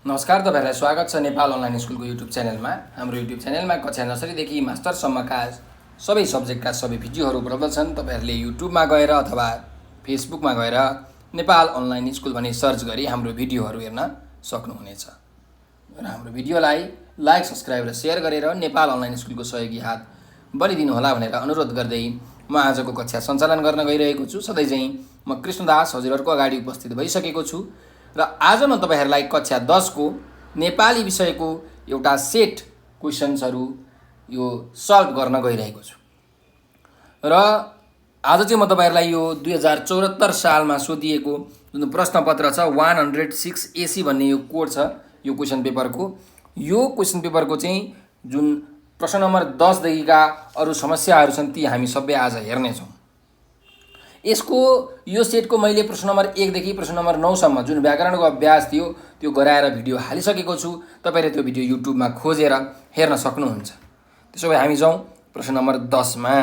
नमस्कार, तपाईहरुलाई स्वागत छ नेपाल अनलाइन स्कुलको युट्युब च्यानलमा। हाम्रो युट्युब च्यानलमा कक्षा नर्सरीदेखि मास्टरसम्मका सबै सब्जेक्टका सबै भिडियोहरू उपलब्ध छन्। तपाईहरुले युट्युबमा गएर अथवा फेसबुकमा गएर नेपाल अनलाइन स्कुल भनी सर्च गरी हाम्रो भिडियोहरू हेर्न सक्नुहुनेछ। र हाम्रो भिडियोलाई लाइक, सब्स्क्राइब र शेयर गरेर नेपाल अनलाइन स्कुलको सहयोगी हात बलिदिनु होला भनेर अनुरोध गर्दै म आजको कक्षा सञ्चालन गर्न गइरहेको छु। सधैँझै म कृष्णदास हजुरहरुको अगाडि उपस्थित भइसकेको छु र आज म तपाईहरुलाई कक्षा 10 को नेपाली विषयको एउटा सेट क्वेशन्सहरु यो सल्भ गर्न गइरहेको छु। र आज चाहिँ म तपाईहरुलाई यो 2074 सालमा सोधिएको जुन प्रश्नपत्र छ 106 एसी भन्ने यो कोड छ यो क्वेशन पेपरको। यो क्वेशन पेपरको चाहिँ जुन प्रश्न नम्बर 10 देखिका अरु समस्याहरू छन् ती हामी सबै आज हेर्ने छौं। यसको यो सेटको मैले प्रश्न नम्बर 1 देखि प्रश्न नम्बर 9 सम्म जुन व्याकरणको अभ्यास थियो त्यो गराएर भिडियो हालिसकेको छु। तपाईले त्यो भिडियो युट्युबमा खोजेर हेर्न सक्नुहुन्छ। त्यसो भए हामी जाउँ प्रश्न नम्बर 10 मा।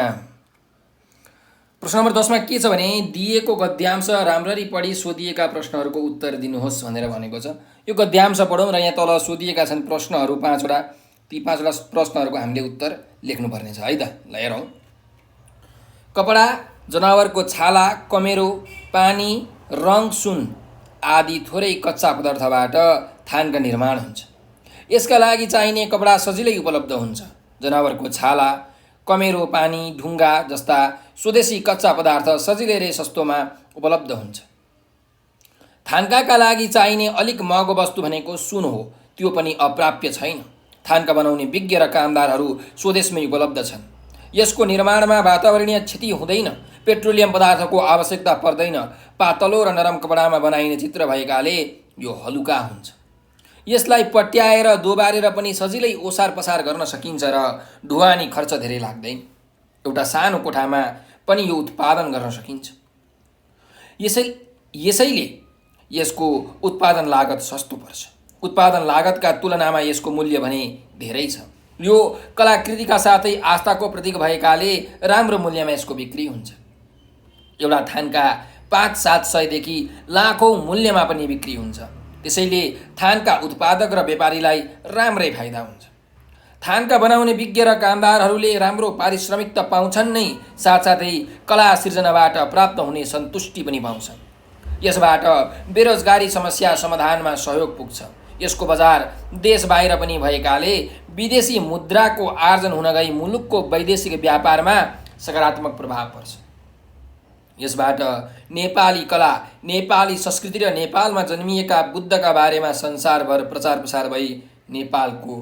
प्रश्न नम्बर 10 मा के छ भने दिएको गद्यांश राम्ररी पढी सोधिएका प्रश्नहरूको उत्तर दिनुहोस् भनेर भनेको छ। यो गद्यांश पढौं र यहाँ तल सोधिएका छन् प्रश्नहरू 5 वटा। ती 5 वटा प्रश्नहरूको हामीले उत्तर लेख्नु पर्ने छ है त। ल हेरौं। कपडा, जनावरको छाला, कमेरो, पानी, रङ, सुन आदि थोरै कच्चा पदार्थबाट थानका निर्माण हुन्छ। यसका लागि चाहिने कपडा सजिलै उपलब्ध हुन्छ। जनावरको छाला, कमेरो, पानी, ढुङ्गा जस्ता स्वदेशी कच्चा पदार्थ सजिलै र सस्तोमा उपलब्ध हुन्छ। थानकाका लागि चाहिने अलिक महँगो वस्तु भनेको सुन हो। त्यो पनि अप्राप्य छैन। थानका बनाउने विज्ञ र कामदारहरू स्वदेशमै उपलब्ध छन्। यसको निर्माणमा वातावरणीय क्षति हुँदैन। पेट्रोलियम पदार्थको आवश्यकता पर्दैन। पातलो र नरम कपडामा बनाइने चित्र भएकाले यो हलुका हुन्छ। यसलाई पट्याएर दोबारेर पनि सजिलै ओसार पसार गर्न सकिन्छ र ढुवानी खर्च धेरै लाग्दैन। एउटा सानो कोठामा पनि यो उत्पादन गर्न सकिन्छ। यसैले यसको उत्पादन लागत सस्तो पर्छ। उत्पादन लागतका तुलनामा यसको मूल्य भने धेरै छ। यो कलाकृतिका साथै आस्थाको प्रतीक भएकाले राम्रो मूल्यमा यसको बिक्री हुन्छ। एउटा थानका 5-700 देखि लाखौं मूल्यमा पनि बिक्री हुन्छ। त्यसैले थानका उत्पादक र व्यापारीलाई राम्रै फाइदा हुन्छ। थानका बनाउने विज्ञ र कामदारहरूले राम्रो पारिश्रमिक त पाउँछन् नै, साथसाथै कला सृजनाबाट प्राप्त हुने सन्तुष्टि पनि पाउँछन्। यसबाट बेरोजगारी समस्या समाधानमा सहयोग पुग्छ। यसको बजार देश बाहिर पनि भएकाले विदेशी मुद्राको आर्जन हुन गई मुलुकको वैदेशिक व्यापारमा सकारात्मक प्रभाव पर्छ। यसबाट नेपाली कला, नेपाली संस्कृति र नेपालमा जन्मिएका बुद्धका बारेमा संसारभर प्रचार प्रसार भई नेपालको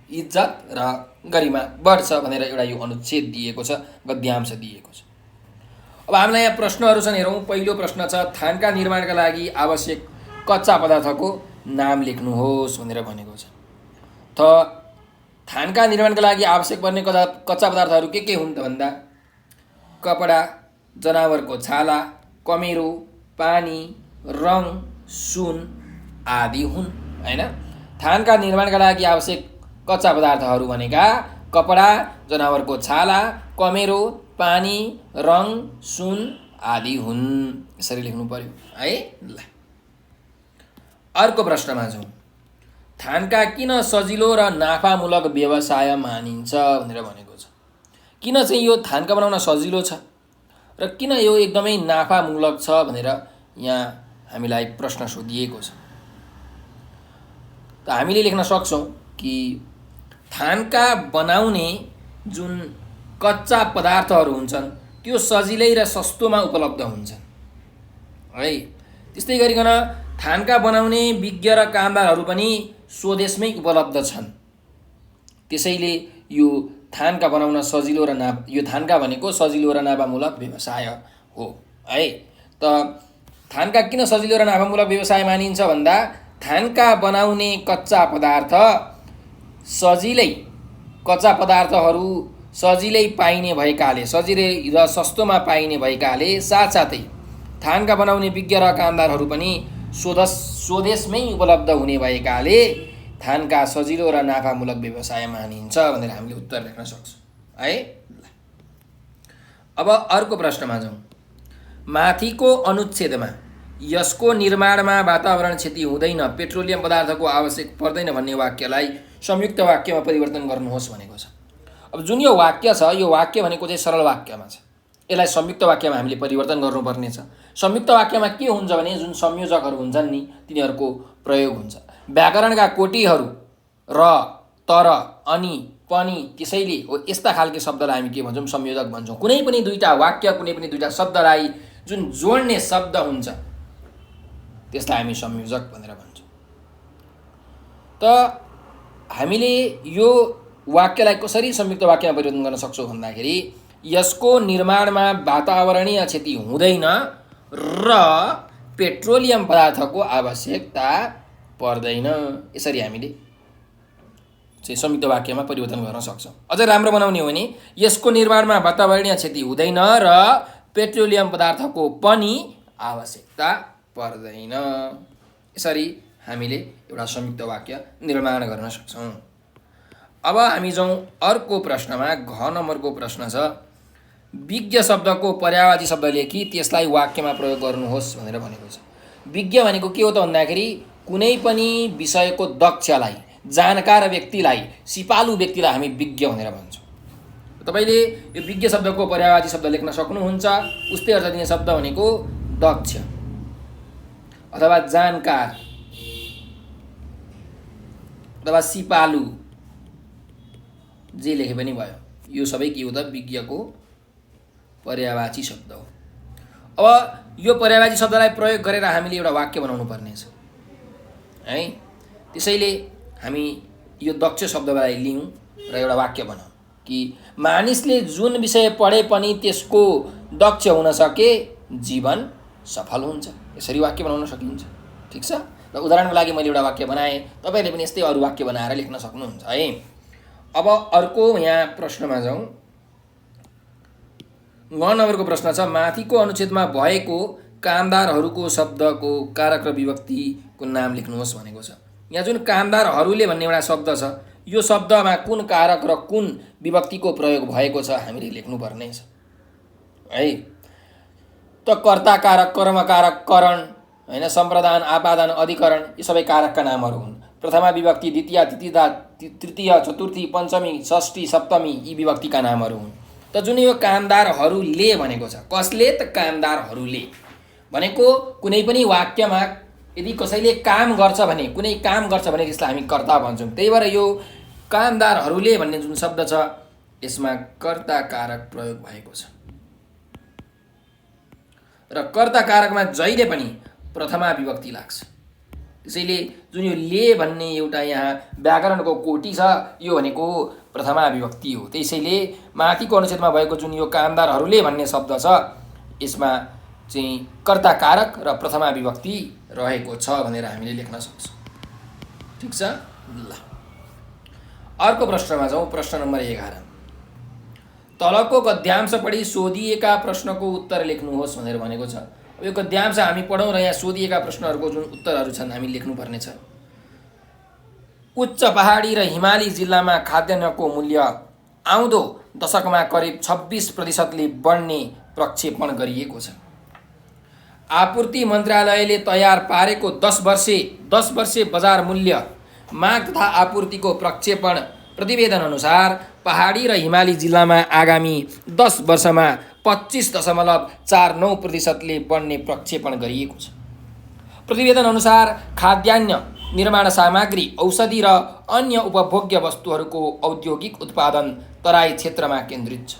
इज्जत र गरिमा बढ्छ भनेर एउटा यो अनुच्छेद दिएको छ, गद्यांश दिएको छ। अब हामीलाई यहाँ प्रश्नहरू छन् हेरौं। पहिलो प्रश्न छ थानका निर्माणका लागि आवश्यक कच्चा पदार्थको नाम लेख्नुहोस् भनेर भनेको छ। त थानका निर्माणका लागि आवश्यक पर्ने कच्चा पदार्थहरू के हुन् त भन्दा कपडा, जनावरको छाला, कमेरो, पानी, रङ, सुन आदि हुन् हैन। थानका निर्माणका लागि आवश्यक कच्चा पदार्थहरू भनेका कपडा, जनावरको छाला, कमेरो, पानी, रङ, सुन आदि हुन्। यसरी लेख्नु पर्यो है। ल अर्को प्रश्नमा जाउँ। थानका किन सजिलो र नाफामूलक व्यवसाय मानिन्छ भनेर भनेको छ। किन चाहिँ यो थानका बनाउन सजिलो छ र किन यो एकदमै नाफामूलक छ भनेर यहाँ हामीलाई प्रश्न सोधिएको छ। त हामीले लेख्न सक्छौं कि थानका बनाउने जुन कच्चा पदार्थहरू हुन्छन् त्यो सजिलै र सस्तोमा उपलब्ध हुन्छन् है। त्यस्तै गरिकन थानका बनाउने विज्ञ र कामदारहरू पनि स्वदेशमै उपलब्ध छन्। त्यसैले यो थानका बनाउन सजिलो र यो थानका भनेको सजिलो र नाफामूलक व्यवसाय हो है। त थानका किन सजिलो र नाफामूलक व्यवसाय मानिन्छ भन्दा थानका बनाउने कच्चा पदार्थहरू सजिलै पाइने भएकाले, सजिलै र सस्तोमा पाइने भएकाले, साथसाथै थानका बनाउने विज्ञ र कामदारहरू पनि स्वदेशमै उपलब्ध हुने भएकाले थानका सजिलो र नाफामूलक व्यवसाय मानिन्छ भनेर हामीले उत्तर लेख्न सक्छौं है। अब अर्को प्रश्नमा जाउँ। माथिको अनुच्छेदमा यसको निर्माणमा वातावरण क्षति हुँदैन, पेट्रोलियम पदार्थको आवश्यक पर्दैन भन्ने वाक्यलाई संयुक्त वाक्यमा परिवर्तन गर्नुहोस् भनेको छ। अब जुन यो वाक्य छ, यो वाक्य भनेको चाहिँ सरल वाक्यमा छ, यसलाई संयुक्त वाक्यमा हामीले परिवर्तन गर्नुपर्ने छ। संयुक्त वाक्यमा के हुन्छ भने जुन संयोजकहरू हुन्छन् नि तिनीहरूको प्रयोग हुन्छ। व्याकरणका कोटिहरू र, तर, अनि, पनि, त्यसैले हो यस्ता खालके शब्दलाई हामी के भन्छौँ? संयोजक भन्छौँ। कुनै पनि दुईवटा वाक्य, कुनै पनि दुईवटा शब्दलाई जुन जोड्ने शब्द हुन्छ त्यसलाई हामी संयोजक भनेर भन्छौँ। त हामीले यो वाक्यलाई कसरी संयुक्त वाक्यमा परिवर्तन गर्न सक्छौँ भन्दाखेरि यसको निर्माणमा वातावरणीय क्षति हुँदैन र पेट्रोलियम पदार्थको आवश्यकता पर्दैन, यसरी हामीले चाहिँ संयुक्त वाक्यमा परिवर्तन गर्न सक्छौँ। अझ राम्रो बनाउने हो भने यसको निर्माणमा वातावरणीय क्षति हुँदैन र पेट्रोलियम पदार्थको पनि आवश्यकता पर्दैन, यसरी हामीले एउटा संयुक्त वाक्य निर्माण गर्न सक्छौँ। अब हामी जाउँ अर्को प्रश्नमा। घ नम्बरको प्रश्न छ, विज्ञ शब्दको पर्यायवाची शब्द लेखी त्यसलाई वाक्यमा प्रयोग गर्नुहोस् भनेर भनेको छ। विज्ञ भनेको के हो त भन्दाखेरि कुनै पनि विषयको दक्षलाई, जानकार व्यक्तिलाई, सिपालु व्यक्तिलाई हामी विज्ञ भनेर भन्छौँ। तपाईँले यो विज्ञ शब्दको पर्यायवाची शब्द लेख्न सक्नुहुन्छ। उस्तै अर्थ दिने शब्द भनेको दक्ष अथवा जानकार अथवा सिपालु, जे लेखे पनि भयो। यो सबै के हो त? विज्ञको पर्यायवाची शब्द हो। अब यो पर्यायवाची शब्दलाई प्रयोग गरेर हामीले एउटा वाक्य बनाउनु पर्नेछ है। त्यसैले हामी यो दक्ष शब्दलाई लियौँ र एउटा वाक्य बनाऊँ कि मानिसले जुन विषय पढे पनि त्यसको दक्ष हुन सके जीवन सफल हुन्छ। यसरी वाक्य बनाउन सकिन्छ। ठिक छ। र उदाहरणको लागि मैले एउटा वाक्य बनाएँ, तपाईँले पनि यस्तै अरू वाक्य बनाएर लेख्न सक्नुहुन्छ है। अब अर्को यहाँ प्रश्नमा जाउँ। ग नम्बरको प्रश्न छ, माथिको अनुच्छेदमा भएको कामदारहरूको शब्दको कारक र विभक्तिको नाम लेख्नुहोस् भनेको छ। यहाँ जुन कामदारहरूले भन्ने एउटा शब्द छ, यो शब्दमा कुन कारक र कुन विभक्तिको प्रयोग भएको छ हामीले लेख्नुपर्ने छ है। त कर्ता कारक, कर्म कारक, करण हैन, सम्प्रदान, आपादान, अधिकरण, यी सबै कारकका नामहरू हुन्। प्रथमा विभक्ति, द्वितीय, तृतीय, चतुर्थी, पञ्चमी, षष्ठी, सप्तमी यी विभक्तिका नामहरू हुन्। त जुन यो कामदारहरूले भनेको छ, कसले? त कामदारहरूले भनेको कुनै पनि वाक्यमा यदि कसैले काम गर्छ भने, कुनै काम गर्छ भने त्यसलाई हामी कर्ता भन्छौँ। त्यही भएर यो कामदारहरूले भन्ने जुन शब्द छ यसमा कर्ता कारक प्रयोग भएको छ र कर्ता कारकमा जहिले पनि प्रथमा विभक्ति लाग्छ। त्यसैले जुन यो ले भन्ने एउटा यहाँ व्याकरणको कोटी छ, यो भनेको प्रथमा विभक्ति हो। त्यसैले माथिको अनुच्छेदमा भएको जुन यो कामदारहरूले भन्ने शब्द छ यसमा चाहिँ कर्ता कारक र प्रथमा विभक्ति रहेको छ भनेर हामीले लेख्न सक्छौँ। ठिक छ। ल अर्को प्रश्नमा जाउँ। प्रश्न नम्बर 11, तलको गद्यांश पढी सोधिएका प्रश्नको उत्तर लेख्नुहोस् भनेर भनेको छ। अब यो गद्यांश हामी पढौँ र यहाँ सोधिएका प्रश्नहरूको जुन उत्तरहरू छन् हामी लेख्नुपर्ने छ। उच्च पहाडी र हिमाली जिल्लामा खाद्यान्नको मूल्य आउँदो दशकमा करिब 26% बढ्ने प्रक्षेपण गरिएको छ। आपूर्ति मन्त्रालयले तयार पारेको 10 वर्षे बजार मूल्य माग तथा आपूर्तिको प्रक्षेपण प्रतिवेदन अनुसार पहाडी र हिमाली जिल्लामा आगामी 10 वर्षमा 25.49% बढ्ने प्रक्षेपण गरिएको छ। प्रतिवेदन अनुसार खाद्यान्न, निर्माण सामग्री, औषधि र अन्य उपभोग्य वस्तुहरूको औद्योगिक उत्पादन तराई क्षेत्रमा केन्द्रित छ।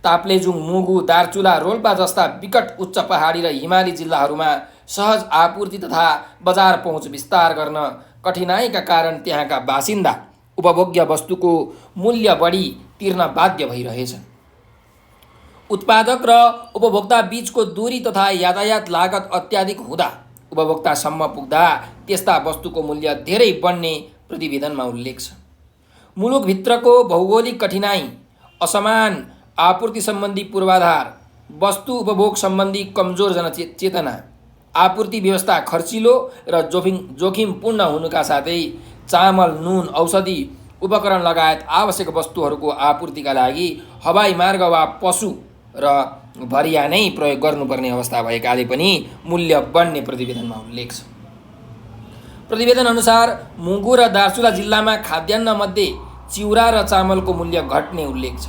ताप्लेजुङ, मुगु, दार्चुला, रोल्पा जस्ता विकट उच्च पहाडी र हिमाली जिल्लाहरूमा सहज आपूर्ति तथा बजार पहुँच विस्तार गर्न कठिनाइका कारण त्यहाँका बासिन्दा उपभोग्य वस्तुको मूल्य बढी तिर्न बाध्य भइरहेछन्। उत्पादक र उपभोक्ता बीचको दूरी तथा यातायात लागत अत्याधिक हुँदा उपभोक्तासम्म पुग्दा त्यस्ता वस्तुको मूल्य धेरै बढ्ने प्रतिवेदनमा उल्लेख छ। मुलुकभित्रको भौगोलिक कठिनाई, असमान आपूर्ति सम्बन्धी पूर्वाधार, वस्तु उपभोग सम्बन्धी कमजोर जनचेतना, आपूर्ति व्यवस्था खर्चिलो र जोखिमपूर्ण हुनुका साथै चामल, नुन, औषधि, उपकरण लगायत आवश्यक वस्तुहरूको आपूर्तिका लागि हवाई मार्ग वा पशु र भरिया नै प्रयोग गर्नुपर्ने अवस्था भएकाले पनि मूल्य बढ्ने प्रतिवेदनमा उल्लेख छ। प्रतिवेदन अनुसार मुगु र दार्चुला जिल्लामा खाद्यान्नमध्ये चिउरा र चामलको मूल्य घट्ने उल्लेख छ।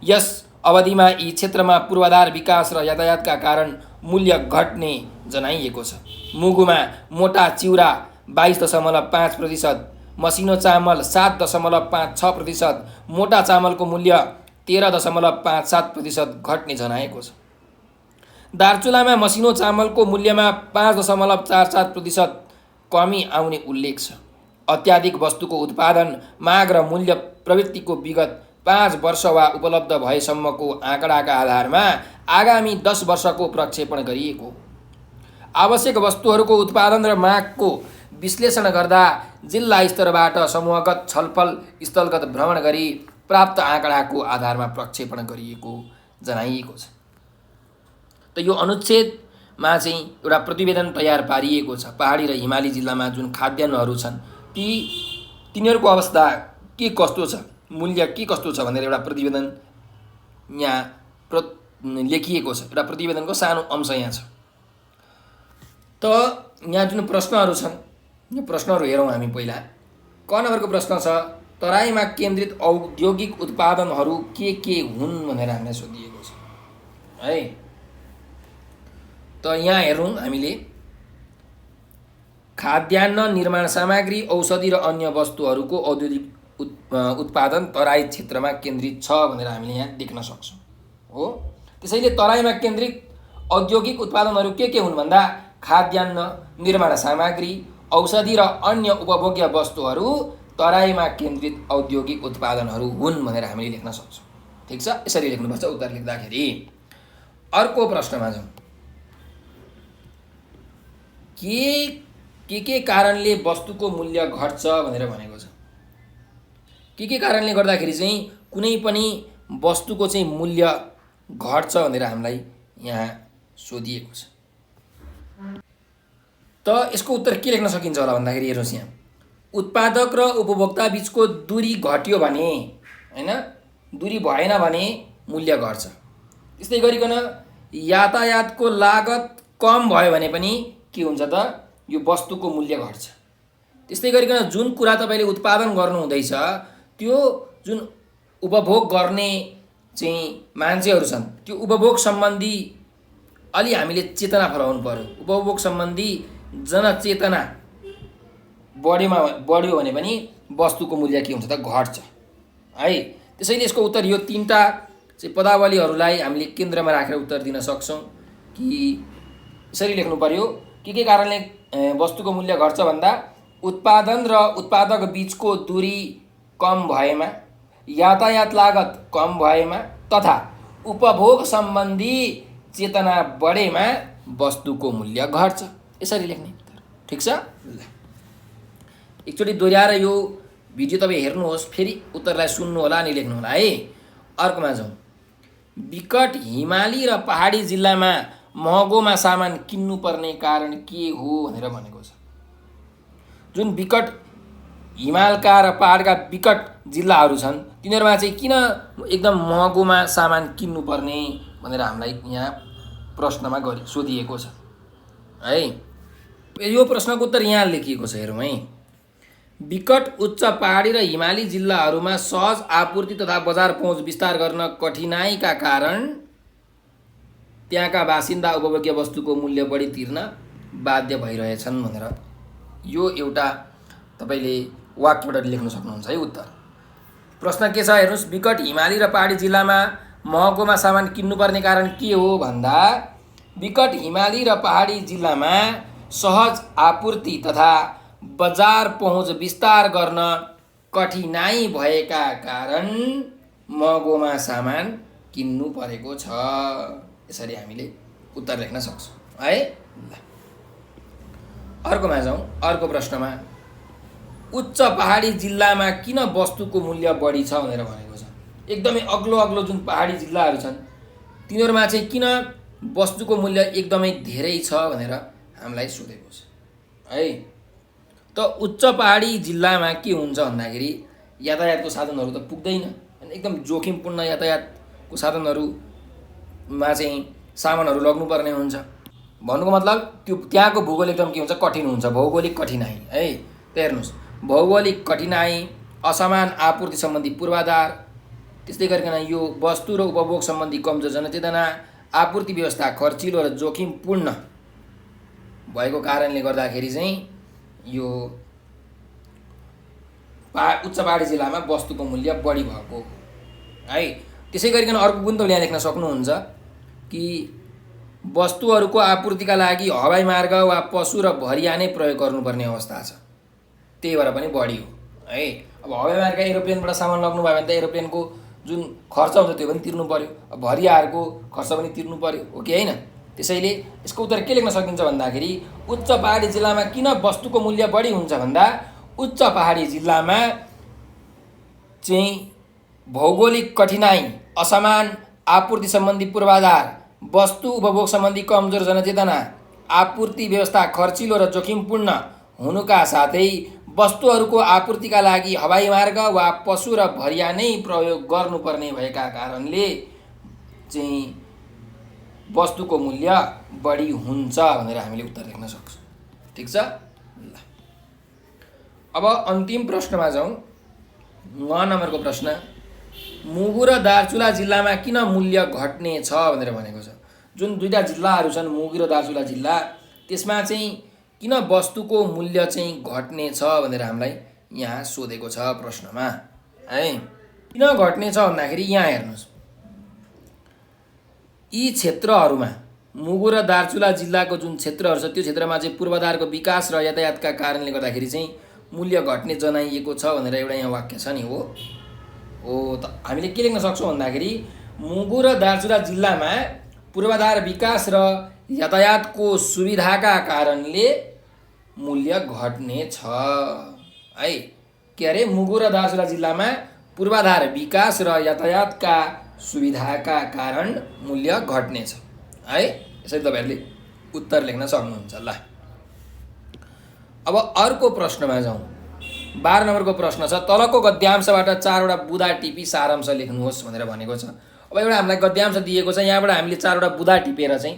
यस अवधिमा यी क्षेत्रमा पूर्वाधार विकास र यातायातका कारण मूल्य घट्ने जनाइएको छ। मुगुमा मोटा चिउरा 22.5%, मसिनो चामल 7.56%, मोटा चामलको मूल्य 13.57% घट्ने जनाएको छ। दार्चुलामा मसिनो चामलको मूल्यमा 5.47% कमी आउने उल्लेख छ। अत्याधिक वस्तुको उत्पादन, माग र मूल्य प्रवृत्तिको विगत 5 वर्ष वा उपलब्ध भएसम्मको आँकडाका आधारमा आगामी 10 वर्षको प्रक्षेपण गरिएको। आवश्यक वस्तुहरूको उत्पादन र मागको विश्लेषण गर्दा जिल्ला स्तरबाट समूहगत छलफल, स्थलगत भ्रमण गरी प्राप्त आँकडाको आधारमा प्रक्षेपण गरिएको जनाइएको छ। त यो अनुच्छेदमा चाहिँ एउटा प्रतिवेदन तयार पारिएको छ। पहाडी र हिमाली जिल्लामा जुन खाद्यान्नहरू छन् तिनीहरूको अवस्था के कस्तो छ, मूल्य के कस्तो छ भनेर एउटा प्रतिवेदन यहाँ लेखिएको छ। एउटा प्रतिवेदनको सानो अंश यहाँ छ। त यहाँ जुन प्रश्नहरू छन् यो प्रश्नहरू हेरौँ हामी। पहिला क नम्बरको प्रश्न छ, तराईमा केन्द्रित औद्योगिक उत्पादनहरू के हुन् भनेर हामीलाई सोधिएको छ है। त यहाँ हेरौँ हामीले, खाद्यान्न, निर्माण सामग्री, औषधि र अन्य वस्तुहरूको औद्योगिक उत्पादन तराई क्षेत्रमा केन्द्रित छ भनेर हामीले यहाँ देख्न सक्छौँ हो। त्यसैले तराईमा केन्द्रित औद्योगिक उत्पादनहरू के हुन् भन्दा खाद्यान्न, निर्माण सामग्री, औषधि र अन्य उपभोग्य वस्तुहरू तराईमा केन्द्रित औद्योगिक उत्पादनहरू हुन् भनेर हामीले लेख्न सक्छौँ। ठिक छ, यसरी लेख्नुपर्छ उत्तर लेख्दाखेरि। अर्को प्रश्नमा जाउँ। के कारणले वस्तुको मूल्य घट्छ भनेर भनेको छ। के कारणले गर्दाखेरि चाहिँ कुनै पनि वस्तुको चाहिँ मूल्य घट्छ भनेर हामीलाई यहाँ सोधिएको छ। त यसको उत्तर के लेख्न सकिन्छ होला भन्दाखेरि हेर्नुहोस्, यहाँ उत्पादक र उपभोक्ता बिचको दूरी घट्यो भने हैन, दूरी भएन भने मूल्य घट्छ। त्यस्तै गरिकन यातायातको लागत कम भयो भने पनि के हुन्छ त, यो वस्तुको मूल्य घट्छ। त्यस्तै गरिकन जुन कुरा तपाईँले उत्पादन गर्नुहुँदैछ त्यो जुन उपभोग गर्ने चाहिँ मान्छेहरू छन् त्यो उपभोग सम्बन्धी अलि हामीले चेतना फलाउनु पर्यो। उपभोग सम्बन्धी जनचेतना बढ्यो भने पनि वस्तुको मूल्य के हुन्छ त, घट्छ है। त्यसैले यसको उत्तर यो 3टा चाहिँ पदावलीहरूलाई हामीले केन्द्रमा राखेर उत्तर दिन सक्छौँ कि यसरी लेख्नु पर्यो। के कारणले वस्तुको मूल्य घट्छ भन्दा उत्पादन र उत्पादक बिचको दूरी कम भएमा, यातायात लागत कम भएमा तथा उपभोग सम्बन्धी चेतना बढेमा वस्तुको मूल्य घट्छ। यसरी लेख्ने। ठिक छ, एकचोटि दोहोऱ्याएर यो भिडियो तपाईँ हेर्नुहोस्, फेरि उत्तरलाई सुन्नु होला अनि लेख्नु होला है। अर्कोमा जाउँ। विकट हिमाली र पहाडी जिल्लामा महँगोमा सामान किन्नुपर्ने कारण के हो भनेर भनेको छ। जुन विकट हिमालका र पहाडका विकट जिल्लाहरू छन् तिनीहरूमा चाहिँ किन एकदम महँगोमा सामान किन्नुपर्ने भनेर हामीलाई यहाँ प्रश्नमा सोधिएको छ है। यो प्रश्नको उत्तर यहाँ लेखिएको छ, हेरौँ है। विकट उच्च पहाडी र हिमाली जिल्लाहरूमा सहज आपूर्ति तथा बजार पहुँच विस्तार गर्न कठिनाइका कारण त्यहाँका बासिन्दा उपभोग्य वस्तुको मूल्य बढी तिर्न बाध्य भइरहेछन् भनेर यो एउटा तपाईँले वाक्यबाट लेख्न सक्नुहुन्छ है उत्तर। प्रश्न के छ हेर्नुहोस्, विकट हिमाली र पहाडी जिल्लामा महँगोमा सामान किन्नुपर्ने कारण के हो भन्दा विकट हिमाली र पहाडी जिल्लामा सहज आपूर्ति तथा बजार पहुँच विस्तार गर्न कठिनाइ भएका कारण महँगोमा सामान किन्नु परेको छ। यसरी हामीले उत्तर लेख्न सक्छौँ है। अर्कोमा जाउँ। अर्को प्रश्नमा उच्च पहाडी जिल्लामा किन वस्तुको मूल्य बढी छ भनेर भनेको छ। एकदमै अग्लो अग्लो जुन पहाडी जिल्लाहरू छन् तिनीहरूमा चाहिँ किन वस्तुको मूल्य एकदमै धेरै छ भनेर हामीलाई सोधेको छ है। त उच्च पहाडी जिल्लामा के हुन्छ भन्दाखेरि यातायातको साधनहरू त पुग्दैन, एकदम जोखिमपूर्ण यातायात को साधनहरूमा चाहिँ सामानहरू लग्नुपर्ने हुन्छ। भन्नुको मतलब त्यो त्यहाँको भूगोल एकदम के हुन्छ, कठिन हुन्छ, भौगोलिक कठिनाइ है। त हेर्नुहोस्, भौगोलिक कठिनाइ, असमान आपूर्ति सम्बन्धी पूर्वाधार, त्यस्तै गरिकन यो वस्तु र उपभोग सम्बन्धी कमजोर जनचेतना, आपूर्ति व्यवस्था खर्चिलो र जोखिमपूर्ण भएको कारणले गर्दाखेरि चाहिँ यो उच्च पहाडी जिल्लामा वस्तुको मूल्य बढी भएको है। त्यसै गरिकन अर्को गुण त यहाँ लेख्न सक्नुहुन्छ कि वस्तुहरूको आपूर्तिका लागि हवाई मार्ग वा पशु र भरिया नै प्रयोग गर्नुपर्ने अवस्था छ, त्यही भएर पनि बढी हो है। अब हवाई मार्ग एरोप्लेनबाट सामान लग्नु भयो भने त एरोप्लेनको जुन खर्च हुन्छ त्यो पनि तिर्नु पर्यो, भरियाहरूको खर्च पनि तिर्नु पर्यो, हो कि होइन। त्यसैले यसको उत्तर के लेख्न सकिन्छ भन्दाखेरि उच्च पहाडी जिल्लामा किन वस्तुको मूल्य बढी हुन्छ भन्दा उच्च पहाडी जिल्लामा चाहिँ भौगोलिक कठिनाइ, असमान आपूर्ति सम्बन्धी पूर्वाधार, वस्तु उपभोग सम्बन्धी कमजोर जनचेतना, आपूर्ति व्यवस्था खर्चिलो र जोखिमपूर्ण हुनुका साथै वस्तुहरूको आपूर्तिका लागि हवाई मार्ग वा पशु र भरिया नै प्रयोग गर्नुपर्ने भएका कारणले चाहिँ वस्तुको मूल्य बढी हुन्छ भनेर हामीले उत्तर लेख्न सक्छौँ। ठिक छ। ल अब अन्तिम प्रश्नमा जाउँ। 9 नम्बरको प्रश्न, मुगु र दार्चुला जिल्लामा किन मूल्य घट्ने छ भनेर भनेको छ। जुन दुईटा जिल्लाहरू छन् मुगु र दार्चुला जिल्ला, त्यसमा चाहिँ किन वस्तुको मूल्य चाहिँ घट्ने छ भनेर हामीलाई यहाँ सोधेको छ प्रश्नमा है। किन घट्ने छ भन्दाखेरि यहाँ हेर्नुहोस्, यी क्षेत्रहरूमा मुगु र दार्चुला जिल्लाको जुन क्षेत्रहरू छ त्यो क्षेत्रमा चाहिँ पूर्वाधारको विकास र यातायातका कारणले गर्दाखेरि चाहिँ मूल्य घट्ने जनाइएको छ भनेर एउटा यहाँ वाक्य छ नि। हो त हामीले के लेख्न सक्छौँ भन्दाखेरि मुगु र दार्चुला जिल्लामा पूर्वाधार विकास र यातायातको सुविधाका कारणले मूल्य घट्ने छ है। के अरे, मुगु र दार्चुला जिल्लामा पूर्वाधार विकास र यातायातका सुविधाका कारण मूल्य घट्ने छ है। यसरी तपाईँहरूले उत्तर लेख्न सक्नुहुन्छ। ल अब अर्को प्रश्नमा जाउँ। 12 नम्बरको प्रश्न छ, तलको गद्यांशबाट 4वटा बुँदा टिपी सारांश लेख्नुहोस् भनेर भनेको छ। अब एउटा हामीलाई गद्यांश दिएको छ, यहाँबाट हामीले 4वटा बुँदा टिपेर चाहिँ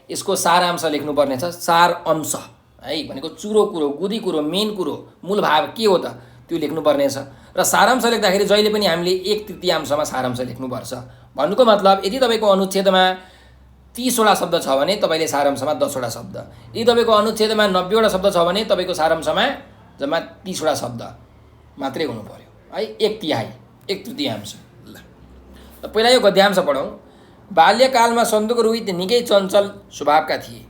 यसको सारांश लेख्नुपर्ने छ। सार अंश है भनेको चुरो कुरो, गुदी कुरो, मेन कुरो, मूल भाव के हो त त्यो लेख्नुपर्ने छ। र सारांश लेख्दाखेरि जहिले पनि हामीले 1/3 सारांश लेख्नुपर्छ। भन्नुको मतलब यदि तपाईँको अनुच्छेदमा 30वटा शब्द छ भने तपाईँले सारांशमा 10वटा शब्द, यदि तपाईँको अनुच्छेदमा 90वटा शब्द छ भने तपाईँको सारांशमा जम्मा 30वटा शब्द मात्रै हुनु पर्यो है। 1/3 ल पहिला यो गद्यांश पढौँ। बाल्यकालमा सन्दुक रोहित निकै चञ्चल स्वभावका थिए।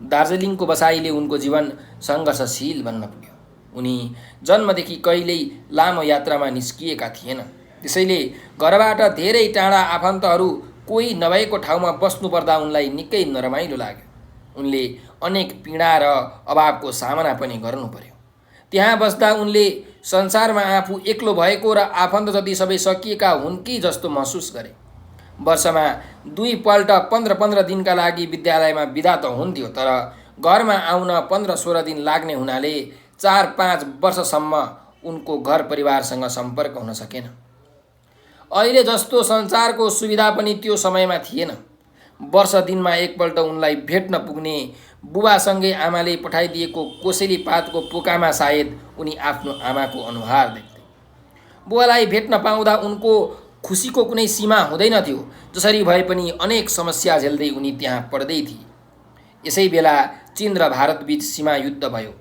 दार्जिलिङको बसाइले उनको जीवन सङ्घर्षशील बन्न पुग्यो। उनी जन्मदेखि कहिल्यै लामो यात्रामा निस्किएका थिएन, त्यसैले घरबाट धेरै टाढा आफन्तहरू कोही नभएको ठाउँमा बस्नुपर्दा उनलाई निकै नरमाइलो लाग्यो। उनले अनेक पीडा र अभावको सामना पनि गर्नु पर्यो। त्यहाँ बस्दा उनले संसारमा आफू एक्लो भएको र आफन्त जति सबै सकिएका हुन् कि जस्तो महसुस गरे। वर्षमा 2 पल्ट 15-15 दिनका लागि विद्यालयमा बिदा त हुन्थ्यो, तर घरमा आउन 15-16 दिन लाग्ने हुनाले 4-5 वर्षसम्म उनको घर परिवारसँग सम्पर्क हुन सकेन। अहिले जस्तो संसारको सुविधा पनि त्यो समयमा थिएन। वर्ष दिनमा एकपल्ट उनलाई भेट्न पुग्ने बुबासँगै आमाले पठाइदिएको कोसेली पातको पोकामा सायद उनी आफ्नो आमाको अनुहार देख्थे। बुबालाई भेट्न पाउँदा उनको खुसीको कुनै सीमा हुँदैन थियो। जसरी भए पनि अनेक समस्या झेल्दै उनी त्यहाँ पढ्दै थिए। यसै बेला चीन र भारतबीच सीमा युद्ध भयो।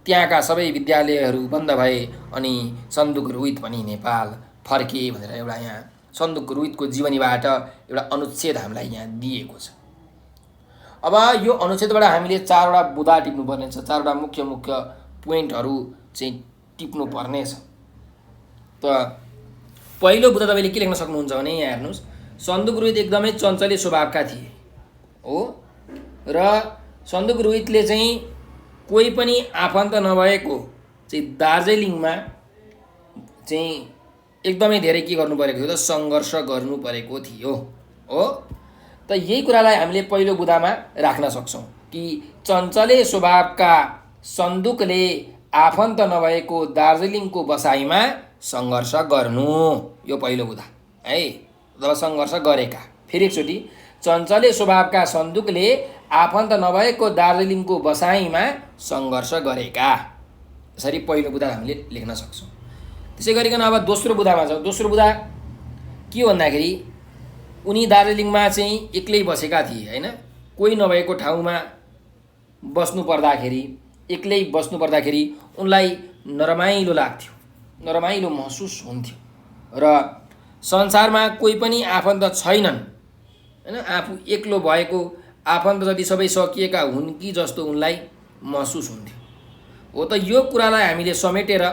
त्यहाँका सबै विद्यालयहरू बन्द भए अनि सन्दुक रोहित पनि नेपाल फर्के भनेर एउटा यहाँ सन्दुक रोहितको जीवनीबाट एउटा अनुच्छेद हामीलाई यहाँ दिएको छ। अब यो अनुच्छेदबाट हामीले 4वटा बुँदा टिप्नुपर्ने छ, 4वटा मुख्य पोइन्टहरू चाहिँ टिप्नु पर्ने छ। त पहिलो बुँदा तपाईँले के लेख्न सक्नुहुन्छ भने यहाँ हेर्नुहोस्, सन्दुक रोहित एकदमै चञ्चले स्वभावका थिए हो, र सन्दुक रोहितले चाहिँ कोही पनि आफन्त नभएको चाहिँ दार्जिलिङमा चाहिँ एकदमै धेरै के गर्नु परेको थियो त, सङ्घर्ष गर्नु परेको थियो हो। त यही कुरालाई हामीले पहिलो बुँदामा राख्न सक्छौँ कि चञ्चले स्वभावका सन्दुकले आफन्त नभएको दार्जिलिङको बसाइमा सङ्घर्ष गर्नु, यो पहिलो बुँदा है। अथवा सङ्घर्ष गरेका। फेरि एकचोटि, चञ्चले स्वभावका सन्दुकले आफन्त नभएको दार्जिलिङको बसाइमा सङ्घर्ष गरेका। यसरी पहिलो बुधा हामीले लेख्न सक्छौँ। त्यसै गरिकन अब दोस्रो बुधामा जाउँ। दोस्रो बुधा के हो भन्दाखेरि उनी दार्जिलिङमा चाहिँ एक्लै बसेका थिए होइन। कोही नभएको ठाउँमा एक्लै बस्नु पर्दाखेरि उनलाई नरमाइलो लाग्थ्यो, नरमाइलो महसुस हुन्थ्यो र संसारमा कोही पनि आफन्त छैनन् होइन। आफू एक्लो भएको, आफन्त जति सबै सकिएका हुन् कि जस्तो उनलाई महसुस हुन्थ्यो। हो त यो कुरालाई हामीले समेटेर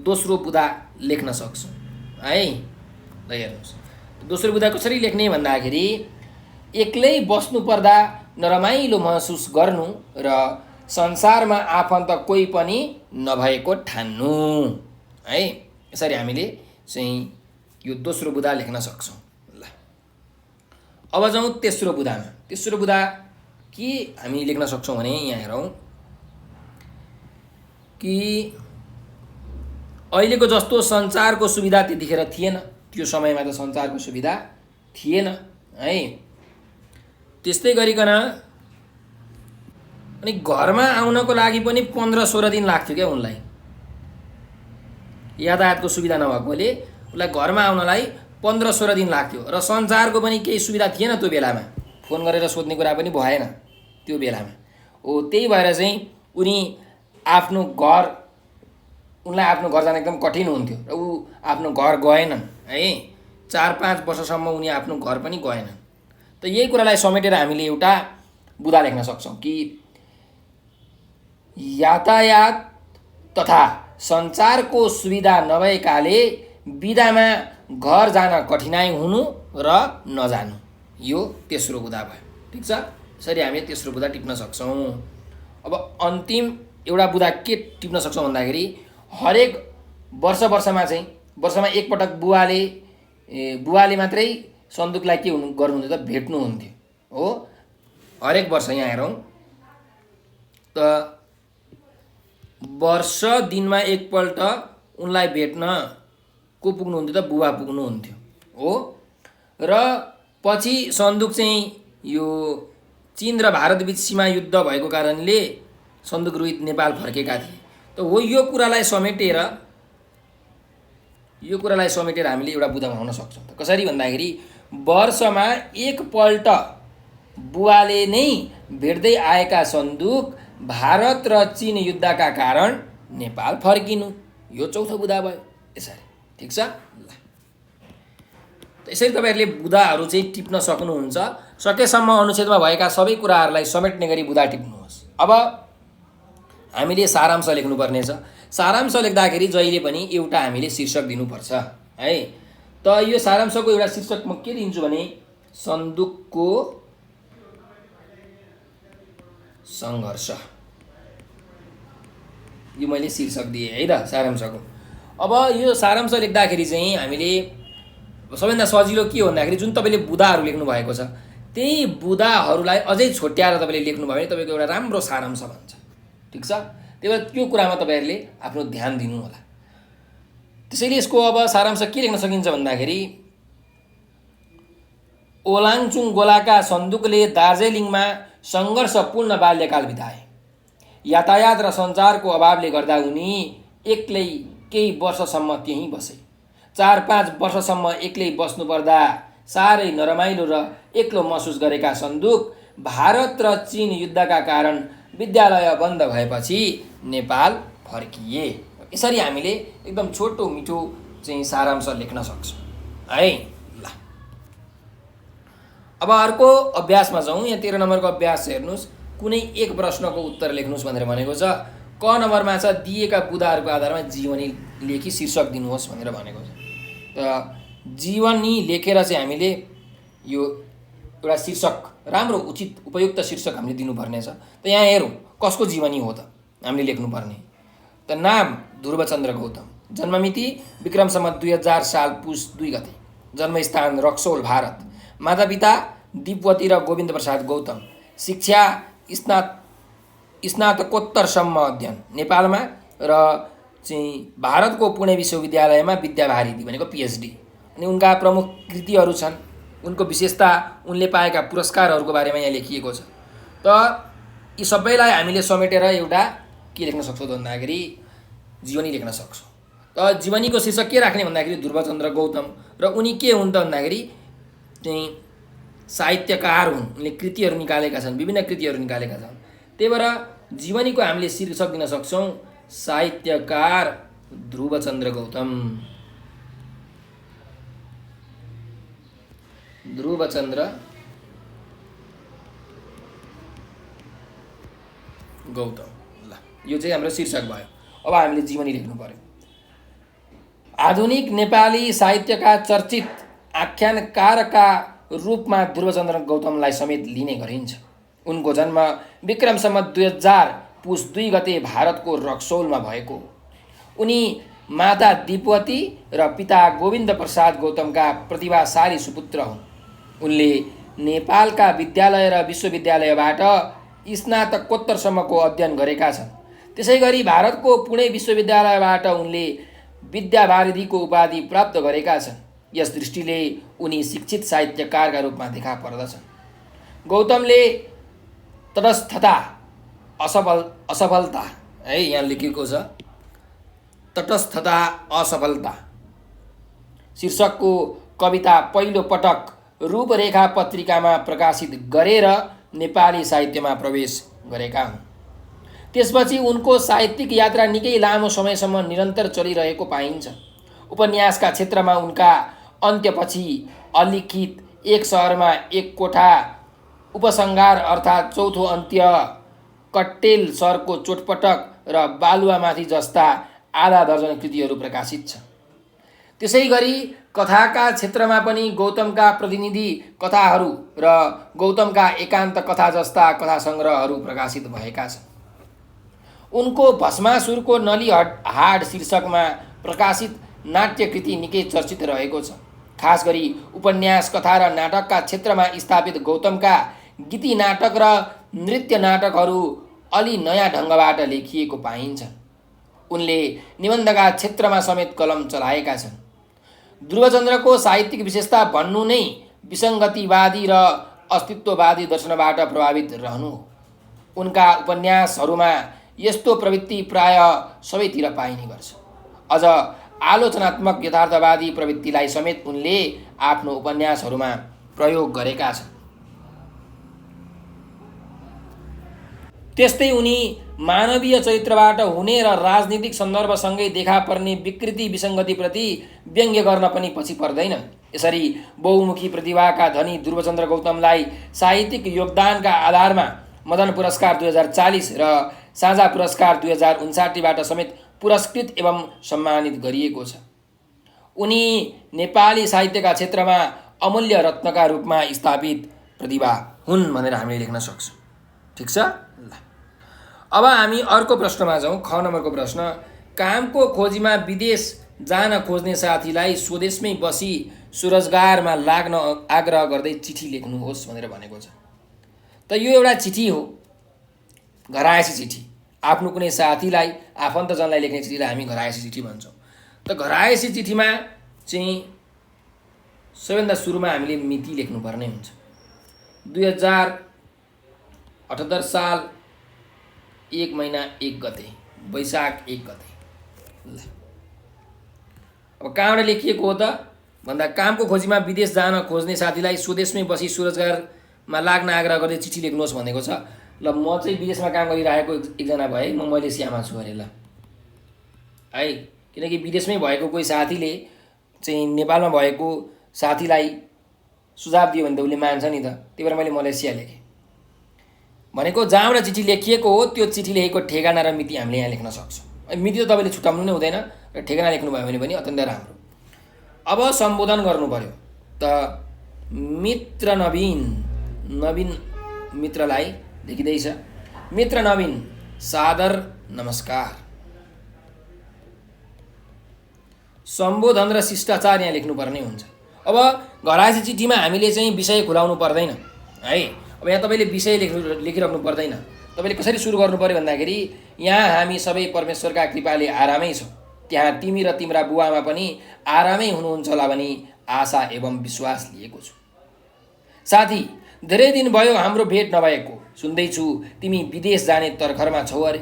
दोस्रो बुधा लेख्न सक्छौँ है। ल हेर्नुहोस्, दोस्रो बुधा कसरी लेख्ने भन्दाखेरि एक्लै बस्नु पर्दा नरमाइलो महसुस गर्नु र संसारमा आफन्त कोही पनि नभएको ठान्नु है। यसरी हामीले चाहिँ यो दोस्रो बुधा लेख्न सक्छौँ। ल अब जाउँ तेस्रो बुधामा। तेस्रो बुधा के हामी लेख्न सक्छौँ भने यहाँ हेरौँ कि अहिलेको जस्तो सञ्चारको सुविधा त्यतिखेर थिएन। त्यो समयमा त सञ्चारको सुविधा थिएन है। त्यस्तै गरिकन अनि घरमा आउनको लागि पनि 15-16 दिन लाग्थ्यो क्या उनलाई। यातायातको सुविधा नभएकोले उसलाई घरमा आउनलाई 15-16 दिन लाग्थ्यो र सञ्चारको पनि केही सुविधा थिएन त्यो बेलामा। फोन गरेर सोध्ने कुरा पनि भएन त्यो बेलामा। हो त्यही भएर चाहिँ उनलाई आफ्नो घर जान एकदम कठिन हुन्थ्यो र ऊ आफ्नो घर गएनन् है। 4-5 वर्षसम्म उनी आफ्नो घर पनि गएनन्। त यही कुरालाई समेटेर हामीले एउटा बुधा लेख्न सक्छौँ कि यातायात तथा सञ्चारको सुविधा नभएकाले बिदामा घर जान कठिनाइ हुनु र नजानु, यो तेस्रो बुधा भयो। ठिक छ, यसरी हामीले तेस्रो बुधा टिप्न सक्छौँ। अब अन्तिम एउटा बुधा के टिप्न सक्छौँ भन्दाखेरि हरेक वर्षमा चाहिँ वर्षमा एकपटक बुवाले मात्रै सन्दुकलाई के गर्नुहुन्थ्यो त भेट्नुहुन्थ्यो हो। हरेक वर्ष यहाँ हेरौँ त वर्ष दिनमा एकपल्ट उनलाई भेट्न को पुग्नुहुन्थ्यो त बुवा पुग्नुहुन्थ्यो हो। र पछि सन्दुक चाहिँ यो चीन र भारत बीच सीमा युद्ध भएको कारणले सन्दुक रोहित नेपाल फर्केका थिए। त हो यो कुरालाई समेटेर हामीले एउटा बुधा बनाउन सक्छौँ। त कसरी भन्दाखेरि वर्षमा एकपल्ट बुवाले नै भेट्दै आएका सन्दुक भारत र चीन युद्धका कारण नेपाल फर्किनु, यो चौथो बुधा भयो। यसरी ठिक छ। ल यसरी तपाईँहरूले बुधाहरू चाहिँ टिप्न सक्नुहुन्छ। सकेसम्म अनुच्छेदमा भएका सबै कुराहरूलाई समेट्ने गरी बुधा टिप्नुहोस्। अब हामीले सारांश लेख्नुपर्ने छ। सारांश लेख्दाखेरि जहिले पनि एउटा हामीले शीर्षक दिनुपर्छ है। त यो सारांशको एउटा शीर्षक म के दिन्छु भने सन्दुकको सङ्घर्ष, यो मैले शीर्षक दिएँ है त सारांशको। अब यो सारांश लेख्दाखेरि चाहिँ हामीले सबैभन्दा सजिलो के हो भन्दाखेरि जुन तपाईँले बुधाहरू लेख्नु भएको छ त्यही बुधाहरूलाई अझै छोट्याएर तपाईँले लेख्नुभयो भने तपाईँको एउटा राम्रो सारांश बन्छ। ठिक छ, त्यही भएर त्यो कुरामा तपाईँहरूले आफ्नो ध्यान दिनु होला। त्यसैले यसको अब सारांश के लेख्न सकिन्छ भन्दाखेरि ओलाङचुङ गोलाका सन्दुकले दार्जिलिङमा सङ्घर्षपूर्ण बाल्यकाल बिताए। यातायात र सञ्चारको अभावले गर्दा उनी एक्लै केही वर्षसम्म त्यहीँ बसे। 4-5 वर्षसम्म एक्लै बस्नुपर्दा साह्रै नरमाइलो र एक्लो महसुस गरेका सन्दुक भारत र चीन युद्धका कारण विद्यालय बन्द भएपछि नेपाल फर्किए। यसरी हामीले एकदम छोटो मिठो चाहिँ सारांश लेख्न सक्छौँ है। ल अब अर्को अभ्यासमा जाउँ। यहाँ 13 नम्बरको अभ्यास हेर्नुहोस्। कुनै एक प्रश्नको उत्तर लेख्नुहोस् भनेर भनेको छ। क नम्बरमा छ दिएका बुधाहरूको आधारमा जीवनी लेखी शीर्षक दिनुहोस् भनेर भनेको छ। त जीवनी लेखेर चाहिँ हामीले यो एउटा शीर्षक, राम्रो उचित उपयुक्त शीर्षक हामीले दिनुपर्ने छ। त यहाँ हेरौँ कसको जीवनी हो त हामीले लेख्नुपर्ने। त नाम ध्रुवचन्द्र गौतम, जन्ममिति विक्रम सम्वत 2000 साल पुस 2 गते, जन्मस्थान रक्सौल भारत, मातापिता दीपवती र गोविन्द प्रसाद गौतम, शिक्षा स्नातकोत्तरसम्म अध्ययन नेपालमा र चाहिँ भारतको पुणे विश्वविद्यालयमा विद्याभारती भनेको PhD। अनि उनका प्रमुख कृतिहरू छन् उनको विशेषता, उनले पाएका पुरस्कारहरूको बारेमा यहाँ लेखिएको छ। त यी सबैलाई हामीले समेटेर एउटा के लेख्न सक्छौँ त भन्दाखेरि जीवनी लेख्न सक्छौँ। त जीवनीको शीर्षक के राख्ने भन्दाखेरि ध्रुवचन्द्र गौतम, र उनी के हुन् त भन्दाखेरि चाहिँ साहित्यकार हुन्। उनले कृतिहरू निकालेका छन्, विभिन्न कृतिहरू निकालेका छन्। त्यही भएर जीवनीको हामीले शीर्षक दिन सक्छौँ साहित्यकार ध्रुवचन्द्र गौतम। ध्रुवचन्द्र गौतम। ल यो चाहिँ हाम्रो शीर्षक भयो। अब हामीले जीवनी लेख्नु पर्यो। आधुनिक नेपाली साहित्यका चर्चित आख्यानकारका रूपमा ध्रुवचन्द्र गौतमलाई समेत लिने गरिन्छ। उनको जन्म विक्रम सम्वत 2000 पुस 2 गते भारतको रक्सौलमा भएको। उनी माता दीपवती र पिता गोविन्द प्रसाद गौतमका प्रतिभाशाली सुपुत्र हुन्। उनले नेपालका विद्यालय र विश्वविद्यालयबाट स्नातकोत्तरसम्मको अध्ययन गरेका छन्। त्यसै गरी भारतको पुणे विश्वविद्यालयबाट उनले विद्यावारिधिको उपाधि प्राप्त गरेका छन्। यस दृष्टिले उनी शिक्षित साहित्यकारका रूपमा देखा पर्दछन्। गौतमले तटस्थता असफलता है यहाँ लेखिएको छ, तटस्थता असफलता शीर्षकको कविता पहिलो पटक रूपरेखा पत्रिकामा प्रकाशित गरेर नेपाली साहित्यमा प्रवेश गरेका हुन्। त्यसपछि उनको साहित्यिक यात्रा निकै लामो समयसम्म निरन्तर चलिरहेको पाइन्छ। उपन्यासका क्षेत्रमा उनका अन्त्यपछि अलिखित एक सहरमा एक कोठा, उपसंहार अर्थात् चौथो अन्त्य, कट्टेल सरको चोटपटक र बालुवामाथि जस्ता आधा दर्जन कृतिहरू प्रकाशित छन्। त्यसै गरी कथाका क्षेत्रमा पनि गौतमका प्रतिनिधि कथाहरू र गौतमका एकान्त कथा जस्ता कथा सङ्ग्रहहरू प्रकाशित भएका छन्। उनको भस्मासुरको नली हाड शीर्षकमा प्रकाशित नाट्यकृति निकै चर्चित रहेको छ। खास गरी उपन्यास, कथा र नाटकका क्षेत्रमा स्थापित गौतमका गीति नाटक र नृत्य नाटकहरू अलि नयाँ ढङ्गबाट लेखिएको पाइन्छ। उनले निबन्धका क्षेत्रमा समेत कलम चलाएका छन्। ध्रुवचन्द्रको साहित्यिक विशेषता भन्नु नै विसङ्गतिवादी र अस्तित्ववादी दर्शनबाट प्रभावित रहनु हो। उनका उपन्यासहरूमा यस्तो प्रवृत्ति प्राय सबैतिर पाइने गर्छ। अझ आलोचनात्मक यथार्थवादी प्रवृत्तिलाई समेत उनले आफ्नो उपन्यासहरूमा प्रयोग गरेका छन्। त्यस्तै उनी मानवीय चरित्रबाट हुने र राजनीतिक सन्दर्भसँगै देखा पर्ने विकृति विसङ्गतिप्रति व्यङ्ग्य गर्न पनि पछि पर्दैनन्। यसरी बहुमुखी प्रतिभाका धनी ध्रुवचन्द्र गौतमलाई साहित्यिक योगदानका आधारमा मदन पुरस्कार 2040 र साझा पुरस्कार 2059बाट समेत पुरस्कृत एवं सम्मानित गरिएको छ। उनी नेपाली साहित्यका क्षेत्रमा अमूल्य रत्नका रूपमा स्थापित प्रतिभा हुन् भनेर हामीले लेख्न सक्छौँ। ठिक छ। ल अब हामी अर्को प्रश्नमा जाउँ। ख नम्बरको प्रश्न, कामको खोजीमा विदेश जान खोज्ने साथीलाई स्वदेशमै बसी स्वरोजगारमा लाग्न आग्रह गर्दै चिठी लेख्नुहोस् भनेर भनेको छ। त यो एउटा चिठी हो, घरायसी चिठी। आफ्नो कुनै साथीलाई, आफन्तजनलाई लेख्ने चिठीलाई हामी घरायसी चिठी भन्छौँ। त घरायसी चिठीमा चाहिँ सबैभन्दा सुरुमा हामीले मिति लेख्नुपर्ने हुन्छ। 2078 साल 1 महिना 1 गते, वैशाख 1 गते। अब कहाँबाट लेखिएको हो त भन्दा कामको खोजीमा विदेश जान खोज्ने साथीलाई स्वदेशमै बसी स्वरोजगारमा लाग्न आग्रह गर्दै चिठी लेख्नुहोस् भनेको छ। ल म चाहिँ विदेशमा काम गरिरहेको एकजना भए, म मलेसियामा छु अरे। ल है, किनकि विदेशमै भएको कोही साथीले चाहिँ नेपालमा भएको साथीलाई सुझाव दियो भने त उसले मान्छ नि त। त्यही भएर मैले मलेसिया लेखेँ भनेको। जहाँबाट चिठी लेखिएको हो त्यो चिठी लेखेको ठेगाना र मिति हामीले यहाँ लेख्न सक्छौँ। मिति त तपाईँले छुट्याउनु नै हुँदैन र ठेगाना लेख्नुभयो भने पनि अत्यन्तै राम्रो। अब सम्बोधन गर्नु पर्यो। त मित्र नवीन, नवीन मित्रलाई लेखिँदैछ। मित्र नवीन, सादर नमस्कार। सम्बोधन र शिष्टाचार यहाँ लेख्नुपर्ने हुन्छ। अब घरायसी चिठीमा हामीले चाहिँ विषय खुलाउनु पर्दैन है। अब यहाँ तपाईँले विषय लेखिराख्नु पर्दैन। तपाईँले कसरी सुरु गर्नु पर्यो भन्दाखेरि, यहाँ हामी सबै परमेश्वरका कृपाले आरामै छौँ। त्यहाँ तिमी र तिम्रा बुवामा पनि आरामै हुनुहुन्छ होला भनी आशा एवं विश्वास लिएको छु। साथी, धेरै दिन भयो हाम्रो भेट नभएको। सुन्दैछु तिमी विदेश जाने तर्खरमा छौ अरे।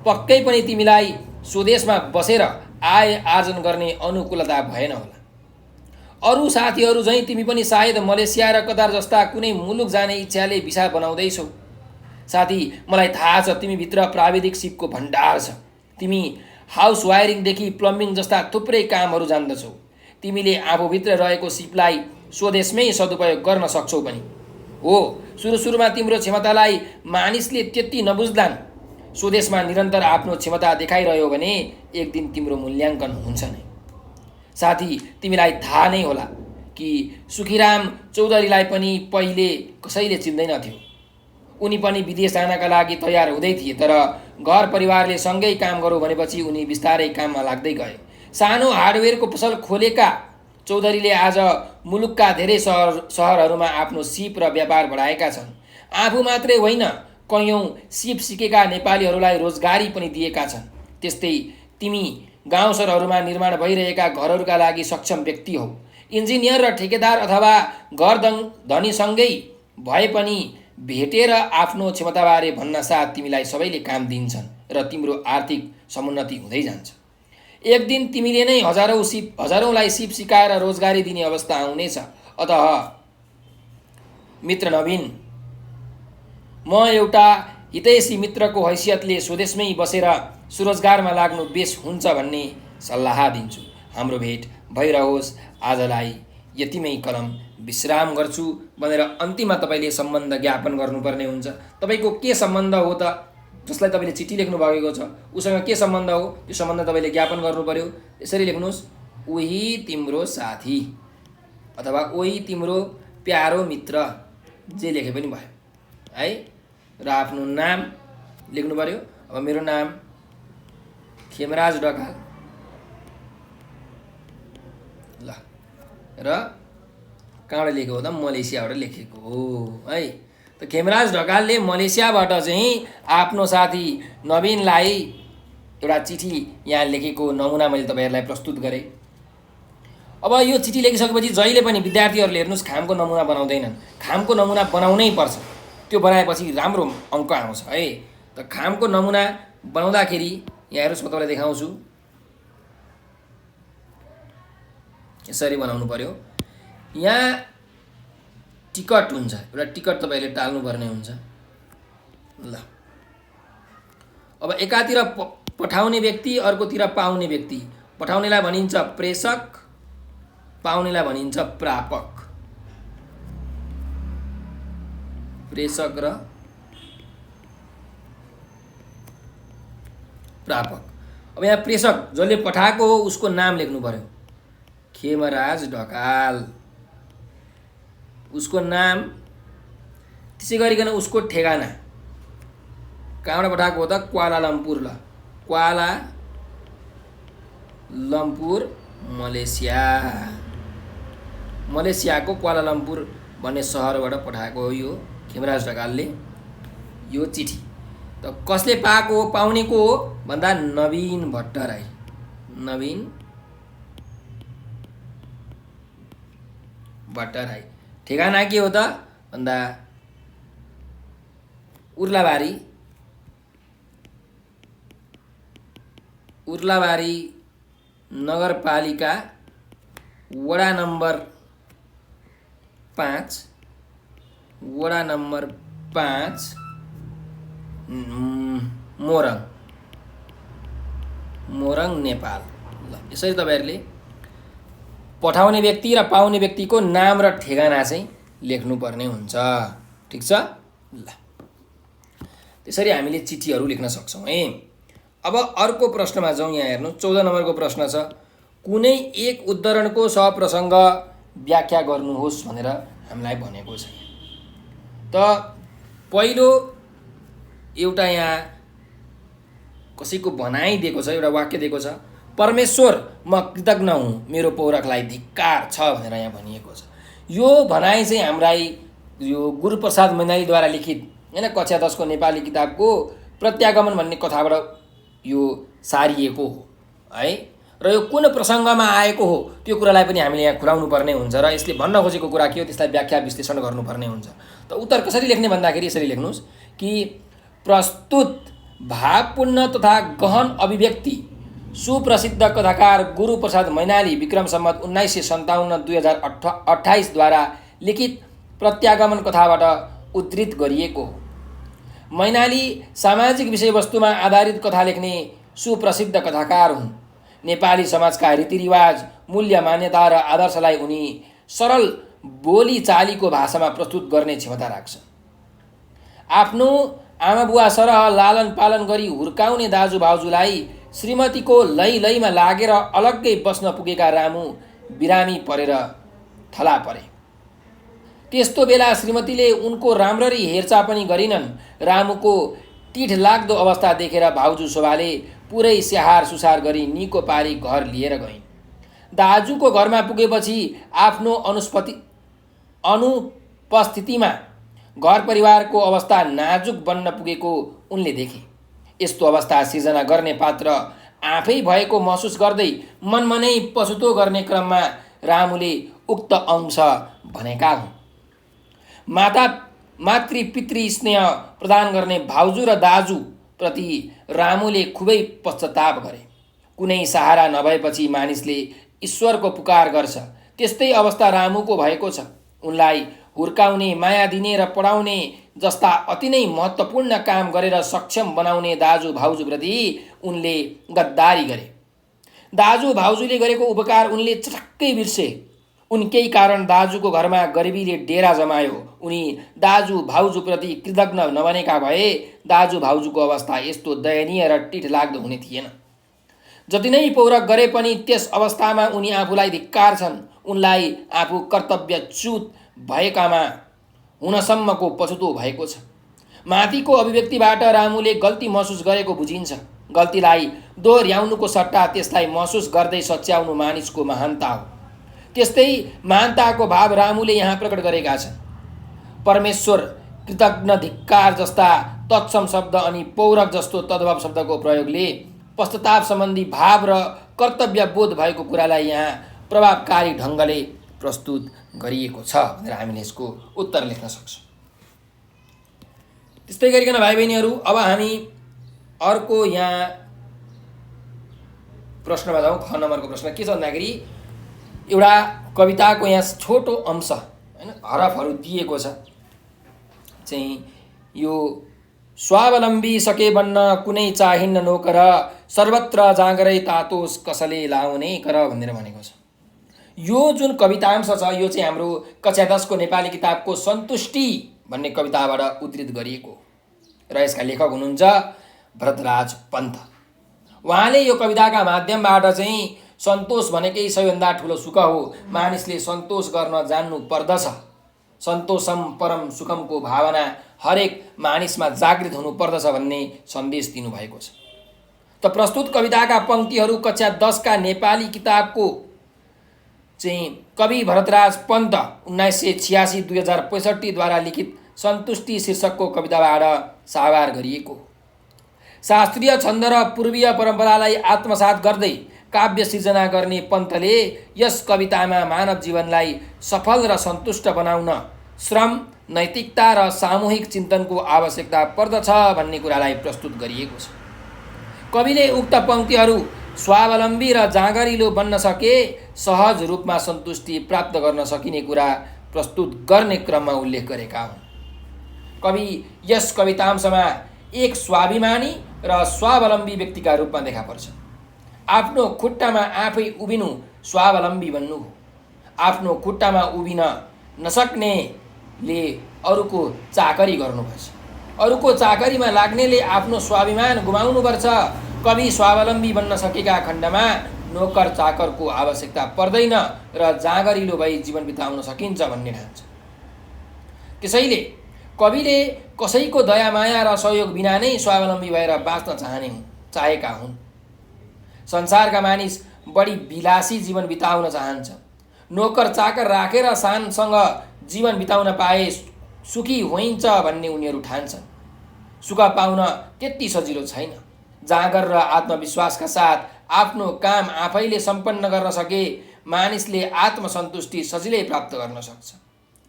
पक्कै पनि तिमीलाई स्वदेशमा बसेर आय आर्जन गर्ने अनुकूलता भएन होला। अरू साथीहरू झैँ तिमी पनि सायद मलेसिया र कतार जस्ता कुनै मुलुक जाने इच्छाले भिसा बनाउँदैछौ। साथी, मलाई थाहा छ तिमीभित्र प्राविधिक सिपको भण्डार छ। तिमी हाउस वायरिङदेखि प्लम्बिङ जस्ता थुप्रै कामहरू जान्दछौ। तिमीले आफूभित्र रहेको सिपलाई स्वदेशमै सदुपयोग गर्न सक्छौ पनि। हो, सुरुमा तिम्रो क्षमतालाई मानिसले त्यति नबुझ्लान्। स्वदेशमा निरन्तर आफ्नो क्षमता देखाइरह्यो भने एक दिन तिम्रो मूल्याङ्कन हुन्छ नै। साथी, तिमीलाई थाहा नै होला कि सुखीराम चौधरीलाई पनि पहिले कसैले चिन्दैनथ्यो। उनी पनि विदेश जानका लागि तयार हुँदै थिए, तर घर परिवारले सँगै काम गरौँ भनेपछि उनी बिस्तारै काममा लाग्दै गए। सानो हार्डवेयरको पसल खोलेका चौधरीले आज मुलुकका धेरै सहरहरूमा आफ्नो सिप र व्यापार बढाएका छन्। आफू मात्रै होइन, कैयौँ सिप सिकेका नेपालीहरूलाई रोजगारी पनि दिएका छन्। त्यस्तै तिमी गाउँ सहरहरूमा निर्माण भइरहेका घरहरूका लागि सक्षम व्यक्ति हौ। इन्जिनियर र ठेकेदार अथवा घर धनीसँगै भए पनि भेटेर आफ्नो क्षमताबारे भन्न साथ तिमीलाई सबैले काम दिन्छन् र तिम्रो आर्थिक समुन्नति हुँदै जान्छ। एक दिन तिमीले नै हजारौँलाई सिप सिकाएर रोजगारी दिने अवस्था आउनेछ। अतः मित्र नवीन, म एउटा हितैषी मित्रको हैसियतले स्वदेशमै बसेर स्वरोजगारमा लाग्नु बेस हुन्छ भन्ने सल्लाह दिन्छु। हाम्रो भेट भइरहोस्। आजलाई यतिमै कलम विश्राम गर्छु भनेर अन्तिममा तपाईँले सम्बन्ध ज्ञापन गर्नुपर्ने हुन्छ। तपाईँको के सम्बन्ध हो त, जसलाई तपाईँले चिठी लेख्नु भएको छ उसँग के सम्बन्ध हो, त्यो सम्बन्ध तपाईँले ज्ञापन गर्नु पर्यो। यसरी लेख्नुहोस्, उही तिम्रो साथी अथवा उही तिम्रो प्यारो मित्र, जे लेखे पनि भयो है। र आफ्नो नाम लेख्नु पर्यो। अब मेरो नाम खेमराज ढकाल, ल, र कहाँबाट लेखेको हो त, मलेसियाबाट लेखेको हो है। त खेमराज ढकालले मलेसियाबाट चाहिँ आफ्नो साथी नवीनलाई एउटा चिठी यहाँ लेखेको नमुना मैले तपाईँहरूलाई प्रस्तुत गरेँ। अब यो चिठी लेखिसकेपछि जहिले पनि विद्यार्थीहरूले हेर्नुहोस् खामको नमुना बनाउँदैनन्। खामको नमुना बनाउनै पर्छ, त्यो बनाएपछि राम्रो अङ्क आउँछ है। त खामको नमुना बनाउँदाखेरि यहाँ हेर्नुहोस्, म तपाईँलाई देखाउँछु। यसरी बनाउनु पर्यो। यहाँ टिकट हुन्छ, एउटा टिकट तपाईँले टाल्नुपर्ने हुन्छ। ल, अब एकातिर पठाउने व्यक्ति, अर्कोतिर पाउने व्यक्ति। पठाउनेलाई भनिन्छ प्रेषक, पाउनेलाई भनिन्छ प्रापक। प्रेषक र प्रापक। अब यहाँ प्रेषक जसले पठाएको हो उसको नाम लेख्नु पर्यो, खेमराज ढकाल, उसको नाम। त्यसै गरिकन उसको ठेगाना, कहाँबाट पठाएको हो त, क्वालालम्पुर। ल, क्वालालम्पुर मलेसिया, मलेसियाको क्वालालम्पुर भन्ने सहरबाट पठाएको हो यो खेमराज ढकालले यो चिठी। त कसले पाएको हो, पाउनेको हो भन्दा नवीन भट्टराई। नवीन भट्टराई। ठेगाना के हो त भन्दा उर्लाबारी नगरपालिका वडा नम्बर 5 मोरङ नेपाल। ल, यसरी तपाईँहरूले पठाउने व्यक्ति र पाउने व्यक्तिको नाम र ठेगाना चाहिँ लेख्नुपर्ने हुन्छ। ठिक छ। ल, त्यसरी हामीले चिठीहरू लेख्न सक्छौँ है। अब अर्को प्रश्नमा जाउँ। यहाँ हेर्नु, 14 नम्बरको प्रश्न छ, कुनै एक उद्धरणको सहप्रसङ्ग व्याख्या गर्नुहोस् भनेर हामीलाई भनेको छ। त पहिलो एउटा यहाँ कसैको भनाइ दिएको छ, एउटा वाक्य दिएको छ, परमेश्वर म कृतज्ञ हुँ, मेरो पौरखलाई धिक्कार छ भनेर यहाँ भनिएको छ। यो भनाइ चाहिँ हामीलाई यो गुरुप्रसाद मैनालीद्वारा लिखित होइन कक्षा 10 को नेपाली किताबको प्रत्यागमन भन्ने कथाबाट यो सारिएको हो है। र र यो कुन प्रसङ्गमा आएको हो त्यो कुरालाई पनि हामीले यहाँ खुलाउनु पर्ने हुन्छ र यसले भन्न खोजेको कुरा के हो त्यसलाई व्याख्या विश्लेषण गर्नुपर्ने हुन्छ। त उत्तर कसरी लेख्ने भन्दाखेरि यसरी लेख्नुहोस् कि प्रस्तुत भावपूर्ण तथा गहन अभिव्यक्ति सुप्रसिद्ध कथाकार गुरुप्रसाद मैनाली विक्रम सम्वत 1957-2028 द्वारा लिखित प्रत्यागमन कथाबाट उद्धृत गरिएको हो। मैनाली सामाजिक विषयवस्तुमा आधारित कथा लेख्ने सुप्रसिद्ध कथाकार हुन्। नेपाली समाजका रीतिरिवाज, मूल्य, मान्यता र आदर्शलाई उनी सरल बोलीचालीको भाषामा प्रस्तुत गर्ने क्षमता राख्छन्। आफ्नो आमाबुवा सरह लालन पालन गरी हुर्काउने दाजुभाउजूलाई श्रीमतीको लैमा लागेर अलग्गै बस्न पुगेका रामु बिरामी परेर थला परे। त्यस्तो बेला श्रीमतीले उनको राम्ररी हेरचाह पनि गरिनन्। रामुको टिठ लाग्दो अवस्था देखेर भाउजू शोभाले पुरै स्याहार सुसार गरी निको पारी घर लिएर गइन्। दाजुको घरमा पुगेपछि आफ्नो अनुपस्थितिमा घर परिवारको अवस्था नाजुक बन्न पुगेको उनले देखे। यस्तो अवस्था सिर्जना गर्ने पात्र आफै भएको महसुस गर्दै मनमनै पछुतो गर्ने क्रममा रामुले उक्त अंश भनेका हुन्। मातृ पितृ स्नेह प्रदान गर्ने भाउजू र दाजु प्रति रामुले खुबै पश्चाताप गरे। कुनै सहारा नभएपछि मानिसले ईश्वरको पुकार गर्छ, त्यस्तै अवस्था रामुको भएको छ। उनलाई हुर्काउने, माया दिने र पढाउने जस्ता अति नै महत्त्वपूर्ण काम गरेर सक्षम बनाउने दाजु भाउजूप्रति उनले गद्दारी गरे। दाजु भाउजूले गरेको उपकार उनले चटक्कै बिर्से। उनकै कारण दाजुको घरमा गरिबीले डेरा जमायो। उनी दाजु भाउजूप्रति कृतज्ञ नबनेका भए दाजु भाउजूको अवस्था यस्तो दयनीय र टिठ लाग्दो हुने थिएन। जति नै पौरख गरे पनि त्यस अवस्थामा उनी आफूलाई धिक्कारछन्। उनलाई आफू कर्तव्यच्युत भएकामा हुनसम्मको पछुतो भएको छ। माथिको अभिव्यक्तिबाट रामुले गल्ती महसुस गरेको बुझिन्छ। गल्तीलाई दोहोर्याउनुको सट्टा त्यसलाई महसुस गर्दै सच्याउनु मानिसको महानता हो। त्यस्तै महानताको भाव रामुले यहाँ प्रकट गरेका छन्। परमेश्वर, कृतज्ञ, धिक्कार जस्ता तत्सम शब्द अनि पौरख जस्तो तद्भव शब्दको प्रयोगले पश्चाताप सम्बन्धी भाव र कर्तव्य बोध भएको कुरालाई यहाँ प्रभावकारी ढङ्गले प्रस्तुत गरिएको छ भनेर हामीले यसको उत्तर लेख्न सक्छौँ। त्यस्तै गरिकन भाइ बहिनीहरू, अब हामी अर्को यहाँ प्रश्नमा जाउँ। ख नम्बरको प्रश्न के छ भन्दाखेरि एउटा कविताको यहाँ छोटो अंश हैन हरफहरू दिएको छ। चाहिँ यो स्वावलम्बी सके बन्न कुनै चाहिन्न नोकर, सर्वत्र जाँगरै तातोस कसले लाउने कर भनेर भनेको छ। यो जुन कवितांश छ यो चाहिँ हाम्रो कक्षा 10 को नेपाली किताबको सन्तुष्टि भन्ने कविताबाट उद्धृत गरिएको र यसका लेखक हुनुहुन्छ भरतराज पन्त। उहाँले यो कविताका माध्यमबाट चाहिँ सन्तोष भनेकै सबैभन्दा ठुलो सुख हो, मानिसले सन्तोष गर्न जान्नु पर्दछ, सन्तोषम परम सुखमको भावना हरेक मानिसमा जागृत हुनु पर्दछ भन्ने सन्देश दिनुभएको छ। त प्रस्तुत कविताका पंक्तिहरू कक्षा 10 का नेपाली किताबको चाहिँ कवि भरतराज पन्त 1986-2065 द्वारा लिखित सन्तुष्टि शीर्षकको कविताबाट साभार गरिएको। शास्त्रीय छन्द र पूर्वीय परम्परालाई आत्मसात गर्दै काव्य सिर्जना गर्ने पन्तले यस कवितामा मानव जीवनलाई सफल र सन्तुष्ट बनाउन श्रम, नैतिकता र सामूहिक चिन्तनको आवश्यकता पर्दछ भन्ने कुरालाई प्रस्तुत गरिएको छ। कविले उक्त पंक्तिहरू स्वावलम्बी र जाँगरिलो बन्न सके सहज रूपमा सन्तुष्टि प्राप्त गर्न सकिने कुरा प्रस्तुत गर्ने क्रममा उल्लेख गरेका हुन्। कवि यस कवितांशमा एक स्वाभिमानी र स्वावलम्बी व्यक्तिका रूपमा देखा पर्छ। आफ्नो खुट्टामा आफै उभिनु स्वावलम्बी बन्नु हो। आफ्नो खुट्टामा उभिन नसक्नेले अरूको चाकरी गर्नुपर्छ। अरूको चाकरीमा लाग्नेले आफ्नो स्वाभिमान गुमाउनुपर्छ। कवि स्वावलम्बी बन्न सकेका खण्डमा नोकर चाकरको आवश्यकता पर्दैन र जाँगरिलो भई जीवन बिताउन सकिन्छ भन्ने ठान्छ। त्यसैले कविले कसैको दया माया र सहयोग बिना नै स्वावलम्बी भएर बाँच्न चाहेका हुन्। संसारका मानिस बढी विलासी जीवन बिताउन चाहन्छ। नोकर चाकर राखेर शानसँग जीवन बिताउन पाए सुखी होइन्छ भन्ने उनीहरू ठान्छन्। सुख पाउन त्यति सजिलो छैन। जाँगर र आत्मविश्वासका साथ आफ्नो काम आफैले सम्पन्न गर्न सके मानिसले आत्मसन्तुष्टि सजिलै प्राप्त गर्न सक्छ।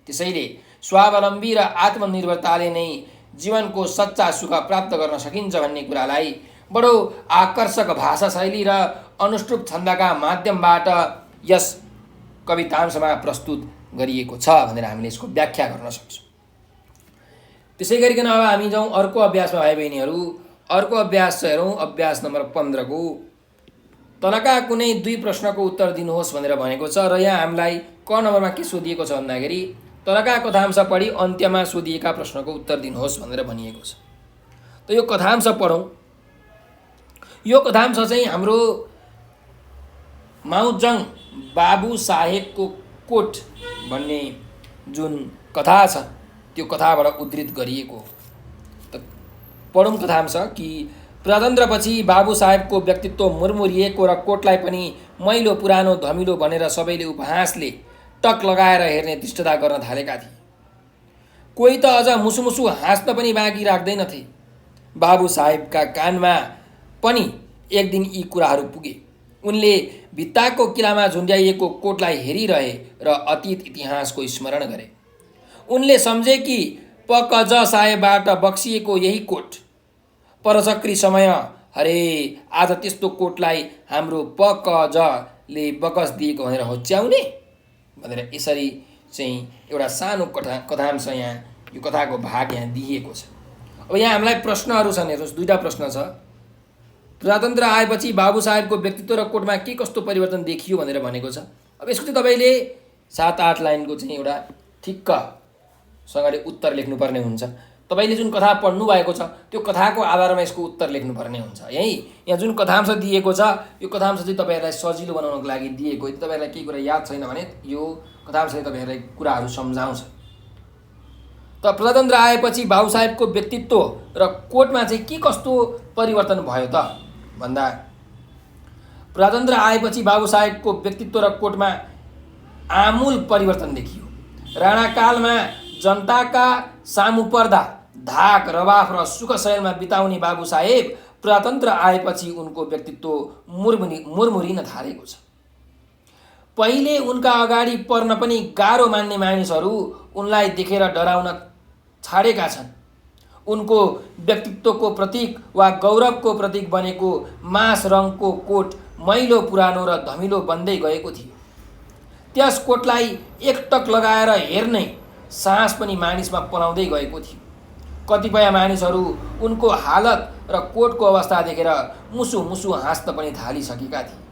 त्यसैले स्वावलम्बी र आत्मनिर्भरताले नै जीवनको सच्चा सुख प्राप्त गर्न सकिन्छ भन्ने कुरालाई बडो आकर्षक भाषा शैली र अनुष्टुप छन्दका माध्यमबाट यस कवितांशमा प्रस्तुत गरिएको छ भनेर हामीले यसको व्याख्या गर्न सक्छौँ। त्यसै गरिकन अब हामी जाउँ अर्को अभ्यासमा भाइ बहिनीहरू। अर्को अभ्यास चाहिँ हेरौँ, अभ्यास नम्बर 15 को तलका कुनै 2 प्रश्नको उत्तर दिनुहोस् भनेर भनेको छ र यहाँ हामीलाई क नम्बरमा के सोधिएको छ भन्दाखेरि तलका कथांश पढी अन्त्यमा सोधिएका प्रश्नको उत्तर दिनुहोस् भनेर भनिएको छ। त यो कथांश पढौँ। यो कथांश चाहिँ हाम्रो माउजङ बाबु साहेबको कोट भन्ने जुन कथा छ त्यो कथाबाट उद्धृत गरिएको हो। त पढौँ कथांश कि प्रजातन्त्रपछि बाबु साहेबको व्यक्तित्व मुरमुरिएको र कोटलाई पनि मैलो पुरानो धमिलो भनेर सबैले उपहासले टक लगाएर हेर्ने दृष्टता गर्न थालेका थिए। कोही त अझ मुसुमुसु हाँस्न पनि बाँकी राख्दैनथे। बाबु साहेबका कानमा पनि एक दिन यी कुराहरू पुगे। उनले भित्ताको किलामा झुन्ड्याइएको कोटलाई हेरिरहे र अतीत इतिहासको स्मरण गरे। उनले सम्झे कि पकज साहेबबाट बक्सिएको यही कोट परचक्री समय अरे आज त्यस्तो कोटलाई हाम्रो पकजले बकस दिएको भनेर होच्याउने भनेर यसरी चाहिँ एउटा सानो कथांश यहाँ यो कथाको भाग यहाँ दिएको छ। अब यहाँ हामीलाई प्रश्नहरू छन्, हेर्नुहोस् 2टा प्रश्न छ। प्रजातन्त्र आएपछि बाबु साहेबको व्यक्तित्व र कोटमा के कस्तो परिवर्तन देखियो भनेर भनेको छ। अब यसको चाहिँ तपाईँले 7-8 लाइनको चाहिँ एउटा ठिक्कसँगले उत्तर लेख्नुपर्ने हुन्छ। तपाईँले जुन कथा पढ्नु भएको छ त्यो कथाको आधारमा यसको उत्तर लेख्नुपर्ने हुन्छ। यहाँ जुन कथांश दिएको छ यो कथांश चाहिँ तपाईँहरूलाई सजिलो बनाउनको लागि दिएको। यदि तपाईँहरूलाई केही कुरा याद छैन भने यो कथांशले तपाईँहरूलाई कुराहरू सम्झाउँछ। त प्रजातन्त्र आएपछि बाबु साहेबको व्यक्तित्व र कोटमा चाहिँ के कस्तो परिवर्तन भयो त भन्दा प्रजातन्त्र आएपछि बाबु साहेबको व्यक्तित्व र कोटमा आमूल परिवर्तन देखियो। राणाकालमा जनताका सामु पर्दा धाक रवाफ र सुखशयलमा बिताउने बाबु साहेब प्रजातन्त्र आएपछि उनको व्यक्तित्व मुरमुरिन थालेको छ। पहिले उनका अगाडि पर्न पनि गाह्रो मान्ने मानिसहरू उनलाई देखेर डराउन छाडेका छन्। उनको व्यक्तित्वको प्रतीक वा गौरवको प्रतीक बनेको मास रङको कोट मैलो पुरानो र धमिलो बन्दै गएको थियो। त्यस कोटलाई एकटक लगाएर हेर्ने साहस पनि मानिसमा पलाउँदै गएको थियो। कतिपय मानिसहरू उनको हालत र कोटको अवस्था देखेर मुसु मुसु हाँस्न पनि थालिसकेका थिए।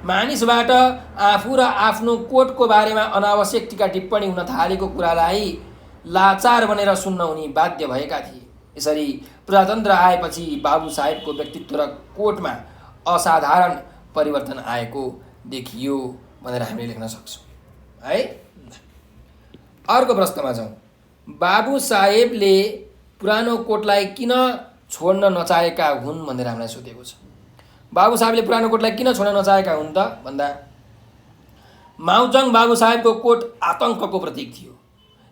मानिसबाट आफू र आफ्नो कोटको बारेमा अनावश्यक टिका टिप्पणी हुन थालेको कुरालाई लाचार बनेर सुन्न उनी बाध्य भएका थिए। यसरी प्रजातन्त्र आएपछि बाबु साहेबको व्यक्तित्व र कोटमा असाधारण परिवर्तन आएको देखियो भनेर हामीले लेख्न सक्छौँ है। अर्को प्रश्नमा जाउँ। बाबु साहेबले पुरानो कोटलाई किन छोड्न नचाहेका हुन् भनेर हामीलाई सोधेको छ। बाबु साहेबले पुरानो कोटलाई किन छोड्न नचाहेका हुन् त भन्दा माउजङ बाबु साहेबको कोट आतङ्कको प्रतीक थियो।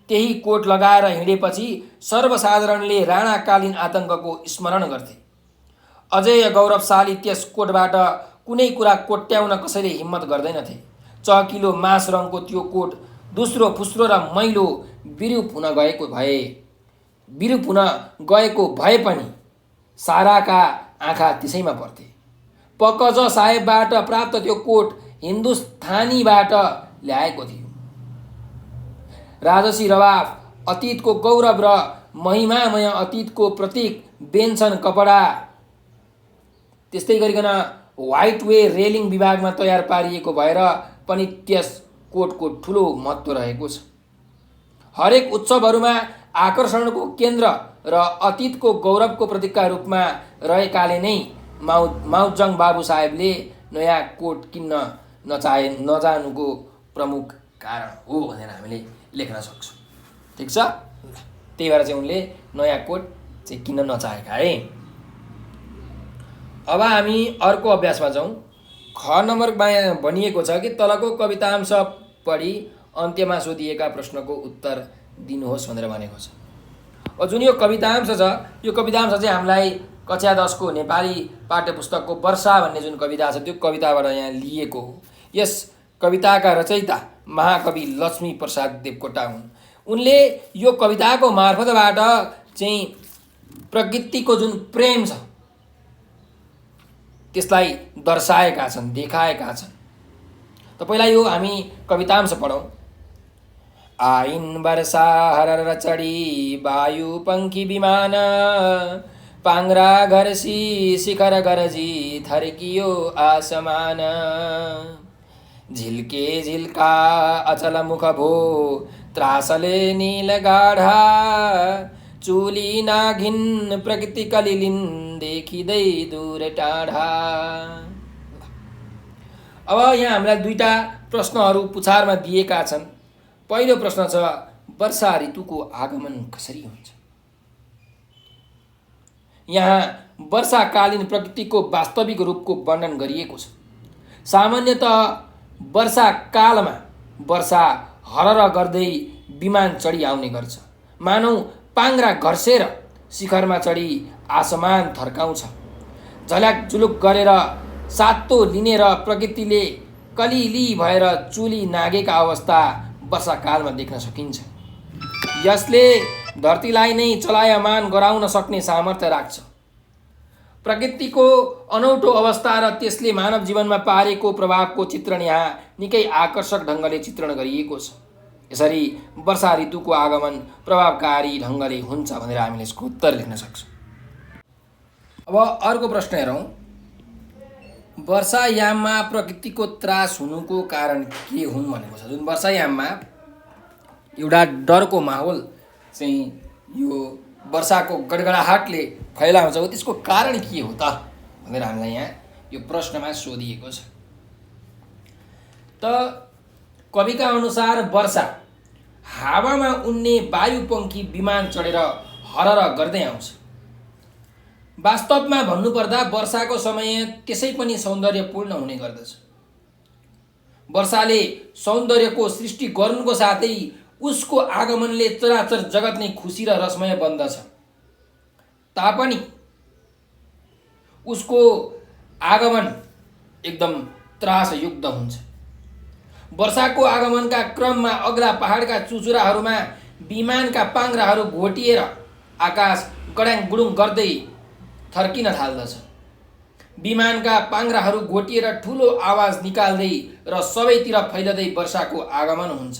त्यही कोट लगाएर हिँडेपछि सर्वसाधारणले राणाकालीन आतङ्कको स्मरण गर्थे। अजय गौरवशाली त्यस कोटबाट कुनै कुरा कोट्याउन कसैले हिम्मत गर्दैनथे। चहकिलो मास रङको त्यो कोट दोस्रो फुस्रो र मैलो बिरुप हुन गएको भए पनि साराका आँखा त्यसैमा पर्थे। पकज साहेबबाट प्राप्त त्यो कोट हिन्दुस्तानीबाट ल्याएको थियो। राजसी रवाफ अतीतको गौरव र महिमामय अतीतको प्रतीक बेन्छन् कपडा। त्यस्तै गरिकन व्हाइट वे रेलिङ विभागमा तयार पारिएको भएर पनि त्यस कोटको ठुलो महत्त्व रहेको छ। हरेक उत्सवहरूमा आकर्षणको केन्द्र र अतीतको गौरवको प्रतीकका रूपमा रहेकाले नै माउजङ बाबु साहेबले नयाँ कोट किन्न नजानुको प्रमुख कारण हो भनेर हामीले लेख्न सक्छौँ। ठिक छ। त्यही भएर चाहिँ उनले नयाँ कोट चाहिँ किन्न नचाहेका है। अब हामी अर्को अभ्यासमा जाउँ। ख नम्बरमा भनिएको छ कि तलको कवितांश पढी अन्त्यमा सोधिएका प्रश्नको उत्तर दिनुहोस् भनेर भनेको छ। जुन यो कवितांश छ यो कवितांश चाहिँ हामीलाई कक्षा 10 को नेपाली पाठ्यपुस्तकको वर्षा भन्ने जुन कविता छ त्यो कविताबाट यहाँ लिएको हो। यस कविताका रचयिता महाकवि लक्ष्मीप्रसाद देवकोटा हुन्। उनले यो कविताको मार्फतबाट चाहिँ प्रकृतिको जुन प्रेम छ त्यसलाई दर्शाएका छन्, देखाएका छन्। त पहिला यो हामी कवितांश पढौँ। आइन् वर्षा हरर चढी वायु पंखी विमान, पाङ्रा घरसी शिखर गरजी थर्कियो आसमान। झिल्के झिल्का अचल मुख भो त्रासले नील गाढा, चुली नाघिन प्रकृति कलिलिन देखिँदै दूर टाढा। अब यहाँ हामीलाई दुईटा प्रश्नहरू पुछारमा दिएका छन्। पहिलो प्रश्न छ वर्षा ऋतुको आगमन कसरी हुन्छ। यहाँ वर्षाकालीन प्रकृतिको वास्तविक रूपको वर्णन गरिएको छ। सामान्यतः वर्षाकालमा वर्षा हरर गर्दै विमान चढी आउने गर्छ। मानौ पाङ्रा घर्सेर शिखरमा चढी आसमान थर्काउँछ। झल्याक झुलुक गरेर सातो लिने र प्रकृतिले कलिली भएर चुली नागेका अवस्था वर्षाकालमा देख्न सकिन्छ। यसले धरतीलाई नै चलायमान गराउन सक्ने सामर्थ्य राख्छ। प्रकृतिको अनौठो अवस्था र त्यसले मानव जीवनमा पारेको प्रभावको चित्रण यहाँ निकै आकर्षक ढङ्गले चित्रण गरिएको छ। यसरी वर्षा ऋतुको आगमन प्रभावकारी ढङ्गले हुन्छ भनेर हामीले यसको उत्तर लेख्न सक्छौँ। अब अर्को प्रश्न हेरौँ। वर्षायाममा प्रकृतिको त्रास हुनुको कारण के हुन् भनेको छ। जुन वर्षायाममा एउटा डरको माहौल चाहिँ यो वर्षाको गडगडाहटले फैलाउँछ हो, त्यसको कारण के हो त भनेर हामीलाई यहाँ यो प्रश्नमा सोधिएको छ। त कविका अनुसार वर्षा हावामा उड्ने वायुपंखी विमान चढेर हरर गर्दै आउँछ। वास्तवमा भन्नुपर्दा वर्षाको समय त्यसै पनि सौन्दर्यपूर्ण हुने गर्दछ। वर्षाले सौन्दर्यको सृष्टि गर्नुको साथै उसको आगमनले चराचर जगत नै खुसी र रसमय बन्दछ। तापनि उसको आगमन एकदम त्रासयुक्त हुन्छ। वर्षाको आगमनका क्रममा अग्ला पहाडका चुचुराहरूमा विमानका पाङ्राहरू घोटिएर आकाश गड्याङ गुडुङ गर्दै थर्किन थाल्दछ। विमानका पाङ्राहरू घोटिएर ठुलो आवाज निकाल्दै र सबैतिर फैलदै वर्षाको आगमन हुन्छ।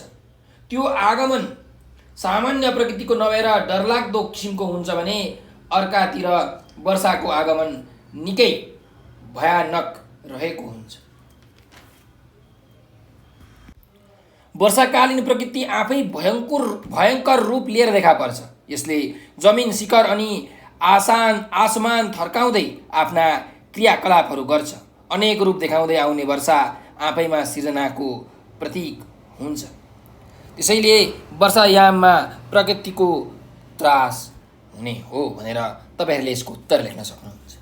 त्यो आगमन सामान्य प्रकृतिको नभएर डरलाग्दो किसिमको हुन्छ भने अर्कातिर वर्षाको आगमन निकै भयानक रहेको हुन्छ। वर्षाकालीन प्रकृति आफै भयङ्कर रूप लिएर देखा पर्छ। यसले जमिन शिखर अनि आसमान थर्काउँदै आफ्ना क्रियाकलापहरू गर्छ। अनेक रूप देखाउँदै आउने वर्षा आफैमा सृजनाको प्रतीक हुन्छ। त्यसैले वर्षायाममा प्रकृतिको त्रास हुने हो भनेर तपाईहरूले यसको उत्तर लेख्न सक्नुहुन्छ।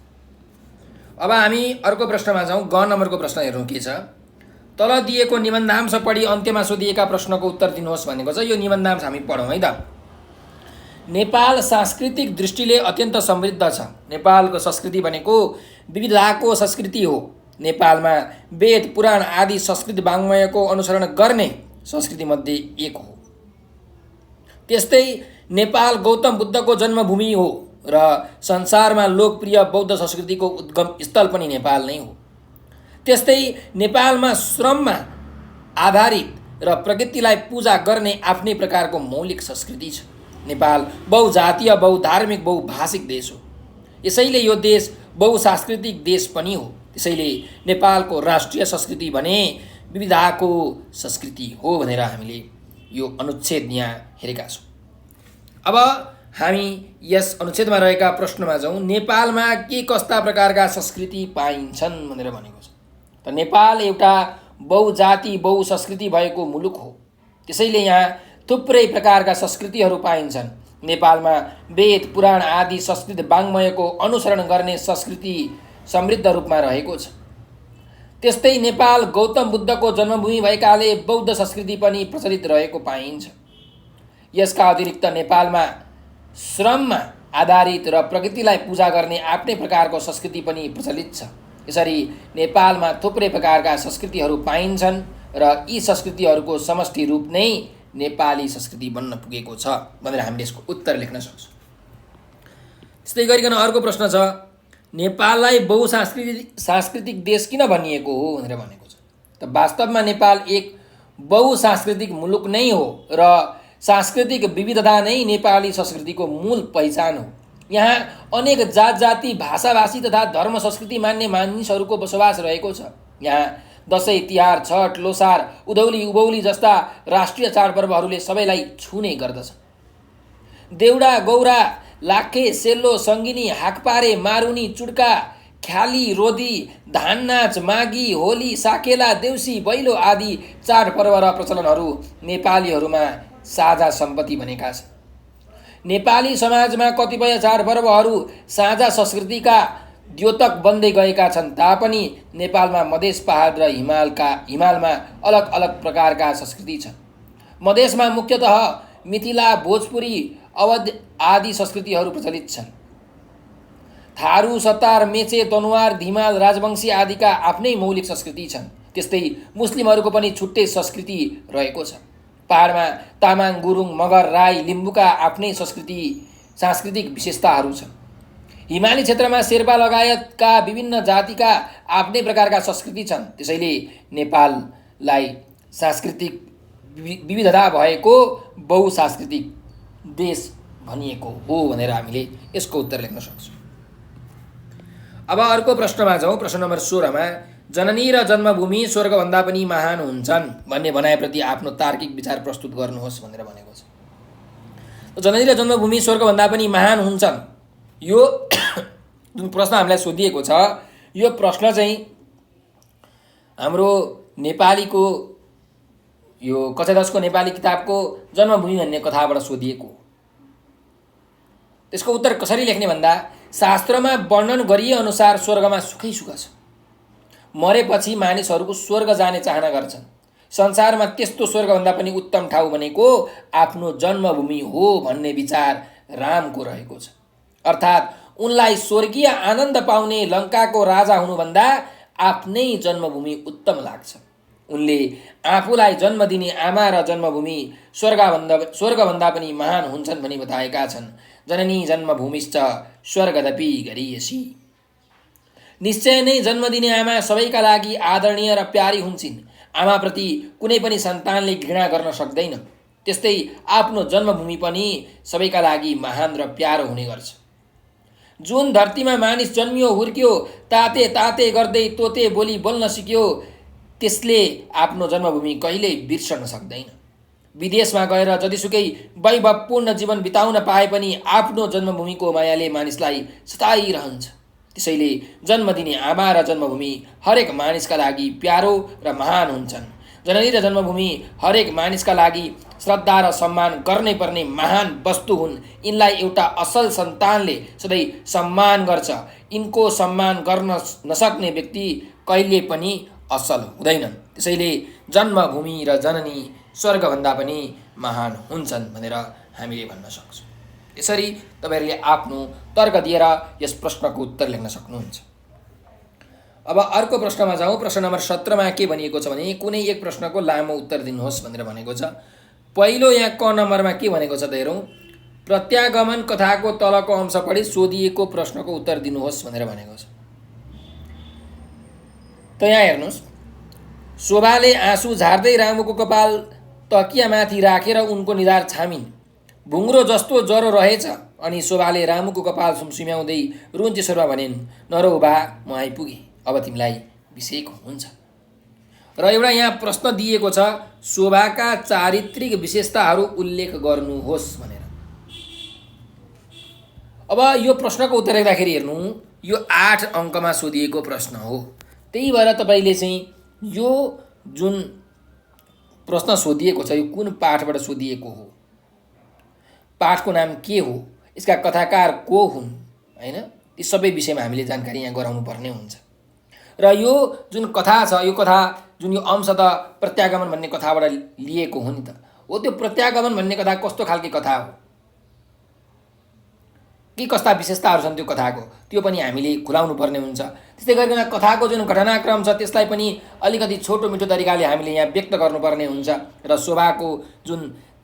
अब हामी अर्को प्रश्नमा जाउँ। ग नम्बरको प्रश्न हेरौँ के छ। तल दिएको निबन्धांश पढी अन्त्यमा सोधिएका प्रश्नको उत्तर दिनुहोस् भनेको छ। यो निबन्धांश हामी पढौँ है त। नेपाल सांस्कृतिक दृष्टिले अत्यन्त समृद्ध छ। नेपालको संस्कृति भनेको विविधताको संस्कृति हो। नेपालमा वेद पुराण आदि संस्कृत वाङ्मयको अनुसरण गर्ने संस्कृतिमध्ये एक हो। त्यस्तै नेपाल गौतम बुद्धको जन्मभूमि हो र संसारमा लोकप्रिय बौद्ध संस्कृतिको उद्गम स्थल पनि नेपाल नै हो। त्यस्तै नेपालमा श्रममा आधारित र प्रकृतिलाई पूजा गर्ने आफ्नै प्रकारको मौलिक संस्कृति छ। नेपाल बहुजातीय, बहुधार्मिक, बहुभाषिक देश हो। यसैले यो देश बहुसांस्कृतिक देश पनि हो। त्यसैले नेपालको राष्ट्रिय संस्कृति भने विविधताको संस्कृति हो भनेर हामीले यो अनुच्छेद यहाँ हेरेका छौँ। अब हामी यस अनुच्छेदमा रहेका प्रश्नमा जाउँ। नेपालमा के कस्ता प्रकारका संस्कृति पाइन्छन् भनेर भनेको छ। त नेपाल एउटा बहुजाति बहुसंस्कृति भएको मुलुक हो। त्यसैले यहाँ थुप्रै प्रकारका संस्कृतिहरू पाइन्छन्। नेपालमा वेद पुराण आदि संस्कृत वाङ्मयको अनुसरण गर्ने संस्कृति समृद्ध रूपमा रहेको छ। त्यस्तै नेपाल गौतम बुद्धको जन्मभूमि भएकाले बौद्ध संस्कृति पनि प्रचलित रहेको पाइन्छ। यसका अतिरिक्त नेपालमा श्रममा आधारित र प्रकृतिलाई पूजा गर्ने आफ्नै प्रकारको संस्कृति पनि प्रचलित छ। यसरी नेपालमा थुप्रै प्रकारका संस्कृतिहरू पाइन्छन् र यी संस्कृतिहरूको समष्टि रूप नै नेपाली संस्कृति बन्न पुगेको छ भनेर हामीले यसको उत्तर लेख्न सक्छौँ। त्यस्तै गरिकन अर्को प्रश्न छ, नेपाललाई बहुसांस्कृतिक देश किन भनिएको हो भनेर भनेको छ। त वास्तवमा नेपाल एक बहुसांस्कृतिक मुलुक नै हो र सांस्कृतिक विविधता नै नेपाली संस्कृतिको मूल पहिचान हो। यहाँ अनेक जात जाति, भाषा भाषी तथा धर्म संस्कृति मान्ने मानिसहरूको बसोबास रहेको छ। यहाँ दसैँ, तिहार, छठ, लोसार, उधौली, उभौली जस्ता राष्ट्रिय चाडपर्वहरूले सबैलाई छुने गर्दछ। देउडा, गौरा, लाखे, सेल्लो, सङ्गिनी, हाकपारे, मारुनी, चुड्का, ख्याली, रोदी, धान नाच, मागी, होली, साकेला, देउसी, भैलो आदि चाडपर्व र प्रचलनहरू नेपालीहरूमा साझा सम्पत्ति बनेका छन्। नेपाली समाजमा कतिपय चाडपर्वहरू साझा संस्कृतिका द्योतक बन्दै गएका छन् तापनि नेपालमा मधेस, पहाड र हिमालमा अलग अलग प्रकारका संस्कृति छन्। मधेसमा मुख्यतः मिथिला, भोजपुरी, अवध आदि संस्कृतिहरू प्रचलित छन्। थारू, सतार, मेचे, दनुवार, धिमाल, राजवंशी आदिका आफ्नै मौलिक संस्कृति छन्। त्यस्तै मुस्लिमहरूको पनि छुट्टै संस्कृति रहेको छ। पहाडमा तामाङ, गुरुङ, मगर, राई, लिम्बूका आफ्नै सांस्कृतिक विशेषताहरू छन्। हिमाली क्षेत्रमा शेर्पा लगायतका विभिन्न जातिका आफ्नै प्रकारका संस्कृति छन्। त्यसैले नेपाललाई सांस्कृतिक विविधता भएको बहुसांस्कृतिक देश भनिएको हो भनेर हामीले यसको उत्तर लेख्न सक्छौँ। अब अर्को प्रश्नमा जाउँ। प्रश्न नम्बर 16 मा जननी र जन्मभूमि स्वर्गभन्दा पनि महान हुन्छन् भन्ने भनाइप्रति आफ्नो तार्किक विचार प्रस्तुत गर्नुहोस् भनेर भनेको छ। जननी र जन्मभूमि स्वर्गभन्दा पनि महान हुन्छन्, यो जुन प्रश्न हामीलाई सोधिएको छ, यो प्रश्न चाहिँ हाम्रो नेपालीको यो कक्षा 10 को नेपाली किताबको जन्मभूमि भन्ने कथाबाट सोधिएको हो। त्यसको उत्तर कसरी लेख्ने भन्दा, शास्त्रमा वर्णन गरिए अनुसार स्वर्गमा सुखै सुख छ। मरेपछि मानिसहरूको स्वर्ग जाने चाहना गर्छन्। संसारमा त्यस्तो स्वर्गभन्दा पनि उत्तम ठाउँ भनेको आफ्नो जन्मभूमि हो भन्ने विचार रामको रहेको छ। अर्थात् उनलाई स्वर्गीय आनन्द पाउने लङ्काको राजा हुनुभन्दा आफ्नै जन्मभूमि उत्तम लाग्छ। उनले आफूलाई जन्म दिने आमा र जन्मभूमि स्वर्गभन्दा पनि महान हुन्छन् भनी बताएका छन्। जननी जन्मभूमिश्च स्वर्गदपि गरीयसी। निश्चय नै जन्म दिने आमा सबैका लागि आदरणीय र प्यारी हुन्छन्। आमाप्रति कुनै पनि सन्तानले घृणा गर्न सक्दैन। त्यस्तै आफ्नो जन्मभूमि पनि सबैका लागि महान र प्यारो हुने गर्छ। जुन धरतीमा मानिस जन्मियो, हुर्कियो, ताते ताते गर्दै तोते बोली बोल्न सिक्यो, त्यसले आफ्नो जन्मभूमि कहिल्यै बिर्सन सक्दैन। विदेशमा गएर जतिसुकै वैभवपूर्ण जीवन बिताउन पाए पनि आफ्नो जन्मभूमिको मायाले मानिसलाई सताइरहन्छ। त्यसैले जन्म दिने आमा र जन्मभूमि हरेक मानिसका लागि प्यारो र महान हुन्छन्। जननी र जन्मभूमि हरेक मानिसका लागि श्रद्धा र सम्मान गर्नै पर्ने महान वस्तु हुन्। यिनलाई एउटा असल सन्तानले सधैँ सम्मान गर्छ। यिनको सम्मान गर्न नसक्ने व्यक्ति कहिले पनि असल हुँदैनन्। त्यसैले जन्मभूमि र जननी स्वर्गभन्दा पनि महान हुन्छन् भनेर हामीले भन्न सक्छौँ। यसरी तपाईहरुले आफ्नो तर्क दिएर यस प्रश्नको उत्तर लेख्न सक्नुहुन्छ। अब अर्को प्रश्नमा जाउँ। प्रश्न नम्बर 17 मा के भनिएको छ भने कुनै एक प्रश्नको लामो उत्तर दिनुहोस् भनेर भनेको छ। पहिलो यहाँ क नम्बरमा के भनेको छ त हेरौँ। प्रत्यागमन कथाको तलको अंश पढी सोधिएको प्रश्नको उत्तर दिनुहोस् भनेर भनेको छ। त यहाँ हेर्नुहोस्, शोभाले आँसु झार्दै रामुको कपाल तकियामाथि राखेर उनको निधार छामिन्। भुङ्रो जस्तो ज्वरो रहेछ। अनि शोभाले रामुको कपाल सुमसुम्याउँदै रुन्चे स्वरमा भनिन्, नरौ बा, म आइपुगेँ, अब तिमीलाई बिसेको हुन्छ। र एउटा यहाँ प्रश्न दिएको छ, शोभाका चारित्रिक विशेषताहरू उल्लेख गर्नुहोस् भनेर। अब यो प्रश्नको उत्तर लेख्दाखेरि हेर्नु, यो 8 अङ्कमा सोधिएको प्रश्न हो। त्यही भएर तपाईले चाहिँ यो जुन प्रश्न सोधिएको छ यो कुन पाठबाट सोधिएको हो, पाठको नाम के हो, यसका कथाकार को हुन्, हैन, ती सबै विषयमा हामीले जानकारी यहाँ गराउनु पर्ने हुन्छ। र यो जुन कथा छ, यो कथा जुन यो अंश त प्रत्यागमन भन्ने कथाबाट लिएको हो नि त। हो त्यो प्रत्यागमन भन्ने कथा कस्तो खालको कथा हो? के कस्ता विशेषताहरू छन् त्यो कथाको, त्यो पनि हामीले खुलाउनु पर्ने हुन्छ। त्यस्तै गरिकन कथाको जुन घटनाक्रम छ त्यसलाई पनि अलिकति छोटो मिठो तरिकाले हामीले यहाँ व्यक्त गर्नुपर्ने हुन्छ र शोभाको जुन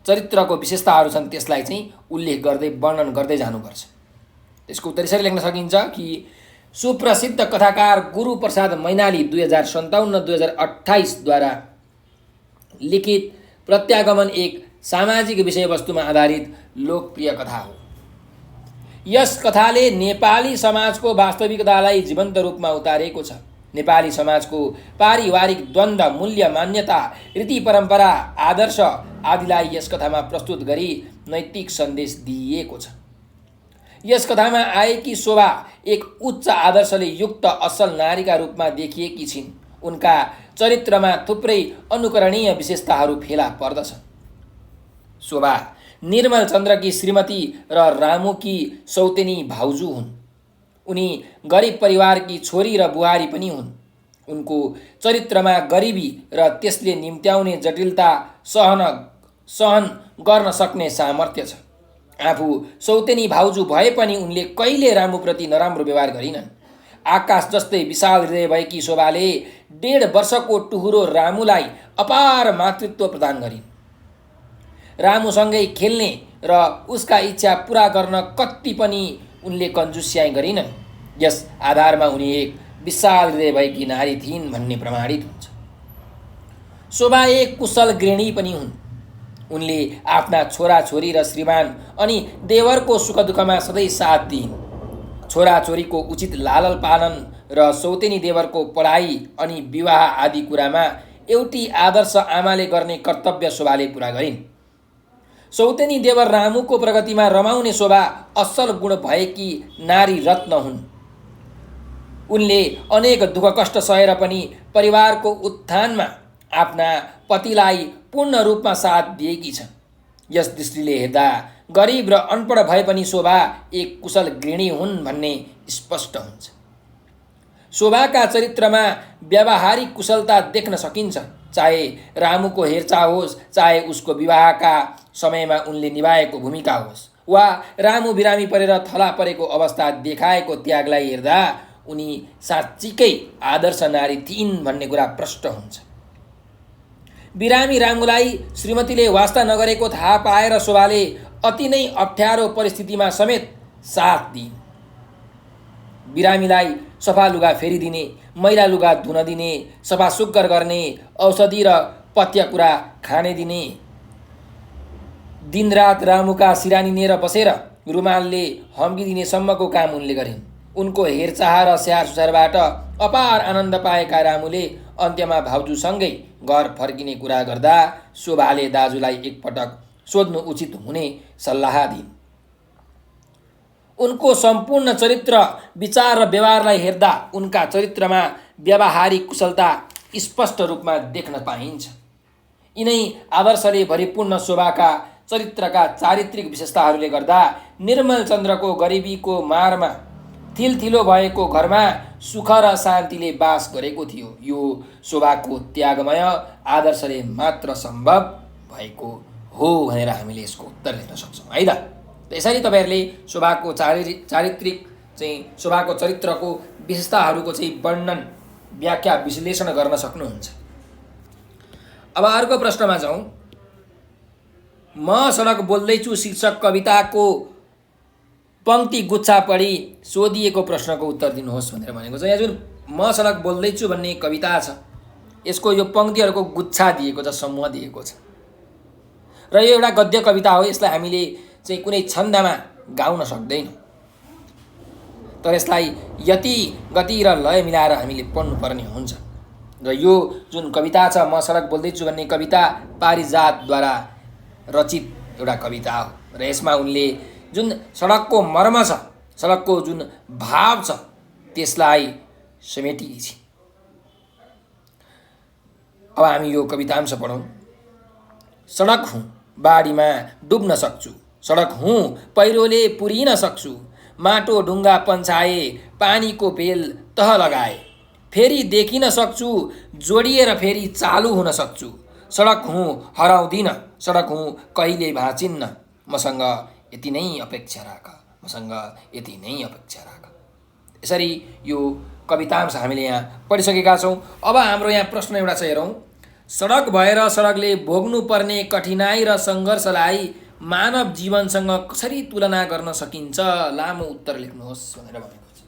चरित्रको विशेषताहरू छन् त्यसलाई चाहिँ उल्लेख गर्दै वर्णन गर्दै जानुपर्छ। त्यसको उत्तर यसरी लेख्न सकिन्छ कि सुप्रसिद्ध कथाकार गुरुप्रसाद मैनाली 2057-2028 द्वारा लिखित प्रत्यागमन एक सामाजिक विषयवस्तुमा आधारित लोकप्रिय कथा हो। यस कथाले नेपाली समाजको वास्तविकतालाई जीवन्त रूपमा उतारेको छ। नेपाली समाजको पारिवारिक द्वन्द्व, मूल्य, मान्यता, रीति परम्परा, आदर्श आदिलाई यस कथामा प्रस्तुत गरी नैतिक सन्देश दिइएको छ। यस कथामा आएकी शोभा एक उच्च आदर्शले युक्त असल नारीका रूपमा देखिएकी छिन्। उनका चरित्रमा थुप्रै अनुकरणीय विशेषताहरू फेला पर्दछन्। शोभा निर्मल चन्द्रकी श्रीमती र रामुकी सौतेनी भाउजू हुन्। उनी गरिब परिवारकी छोरी र बुहारी पनि हुन्। उनको चरित्रमा गरिबी र त्यसले निम्त्याउने जटिलता सहन गर्न सक्ने सामर्थ्य छ। आफू सौतेनी भाउजू भए पनि उनले कहिले रामुप्रति नराम्रो व्यवहार गरिनन्। आकाश जस्तै विशाल हृदय भएकी शोभाले 1.5 वर्षको टुहुरो रामुलाई अपार मातृत्व प्रदान गरिन्। रामुसँगै खेल्ने र उसका इच्छा पुरा गर्न कति पनि उनले कन्जुस्याइ गरिनन्। यस आधारमा उनी एक विशाल हृदय भएकी नारी थिइन् भन्ने प्रमाणित हुन्छ। शोभा एक कुशल गृहिणी पनि हुन्। उनले आफ्ना छोराछोरी र श्रीमान अनि देवरको सुखदुःखमा सधैँ साथ दिइन्। छोराछोरीको उचित लालन पालन र सौतेनी देवरको पढाइ अनि विवाह आदि कुरामा एउटी आदर्श आमाले गर्ने कर्तव्य शोभाले पुरा गरिन्। सौतेनी देवर रामुको प्रगतिमा रमाउने शोभा असल गुण भएकी नारी रत्न हुन्। उनले अनेक दुःख कष्ट सहेर पनि परिवारको उत्थानमा आफ्ना पतिलाई पूर्ण रूपमा साथ दिएकी छन्। यस दृष्टिले हेर्दा गरिब र अनपढ भए पनि शोभा एक कुशल गृहिणी हुन् भन्ने स्पष्ट हुन्छ। शोभाका चरित्रमा व्यावहारिक कुशलता देख्न सकिन्छ। चाहे रामुको हेरचाह होस्, चाहे उसको विवाहका समयमा उनले निभाएको भूमिका होस्, वा रामु बिरामी परेर थला परेको अवस्था देखाएको त्यागलाई हेर्दा उनी साँच्चीकै आदर्श नारी थिइन् भन्ने कुरा प्रष्ट हुन्छ। बिरामी रामुलाई श्रीमतीले वास्ता नगरेको थाहा पाएर शोभाले अति नै अप्ठ्यारो परिस्थितिमा समेत साथ दिइन्। बिरामीलाई सफा लुगा फेरिदिने, मैला लुगा धुन दिने, सफा सुग्घर गर्ने, औषधि र पथ्य कुरा खाने दिने, दिनरात रामुका सिरानी लिएर बसेर रुमालले हम्किदिने सम्मको काम उनले गरिन्। उनको हेरचाह र स्याहार सुसारबाट अपार आनन्द पाएका रामुले अन्त्यमा भाउजूसँगै घर फर्किने कुरा गर्दा शोभाले दाजुलाई एकपटक सोध्नु उचित हुने सल्लाह दिइन्। उनको सम्पूर्ण चरित्र, विचार र व्यवहारलाई हेर्दा उनका चरित्रमा व्यावहारिक कुशलता स्पष्ट रूपमा देख्न पाइन्छ। यिनै आदर्शले भरिपूर्ण शोभाका चरित्रका चारित्रिक विशेषताहरूले गर्दा निर्मल चन्द्रको गरिबीको मारमा थिलथिलो भएको घरमा सुख र शान्तिले बास गरेको थियो। यो शोभाको त्यागमय आदर्शले मात्र सम्भव भएको हो भनेर हामीले यसको उत्तर लेख्न सक्छौँ है त। यसरी तपाईँहरूले शोभाको चारित्रिक चाहिँ शोभाको चरित्रको विशेषताहरूको चाहिँ वर्णन, व्याख्या, विश्लेषण गर्न सक्नुहुन्छ। अब अर्को प्रश्नमा जाउँ। म सडक बोल्दैछु शीर्षक कविताको पंक्ति गुच्छा पढी सोधिएको प्रश्नको उत्तर दिनुहोस् भनेर भनेको छ। यहाँ जुन म सडक बोल्दैछु भन्ने कविता छ, यसको यो पंक्तिहरूको गुच्छा दिएको छ, समूह दिएको छ र यो एउटा गद्य कविता हो। यसलाई हामीले चाहिँ कुनै छन्दमा गाउन सक्दैनौँ, तर यसलाई यति गति र लय मिलाएर हामीले पढ्नुपर्ने हुन्छ। र यो जुन कविता छ म सडक बोल्दैछु भन्ने कविता पारिजातद्वारा रचित एउटा कविता हो र यसमा उनले जुन सडकको मर्म छ, सडकको जुन भाव छ त्यसलाई समेटेकी छिन्। अब हामी यो कवितांश पढौँ। सडक हुँ बाढीमा डुब्न सक्छु, सडक हुँ पहिरोले पुरिन सक्छु, माटो ढुङ्गा पन्छाए पानीको बेल तह लगाए, फेरि देखिन सक्छु, जोडिएर फेरि चालु हुन सक्छु, सडक हुँ हराउँदिन, सडक हुँ कहिले भाँचिन्न, मसँग यति नै अपेक्षा राख, मसँग यति नै अपेक्षा राख। यसरी यो कवितांश हामीले यहाँ पढिसकेका छौँ। अब हाम्रो यहाँ प्रश्न एउटा छ, हेरौँ। सडक भएर सडकले भोग्नुपर्ने कठिनाई र सङ्घर्षलाई मानव जीवनसँग कसरी तुलना गर्न सकिन्छ? लामो उत्तर लेख्नुहोस् भनेर भनेको छ।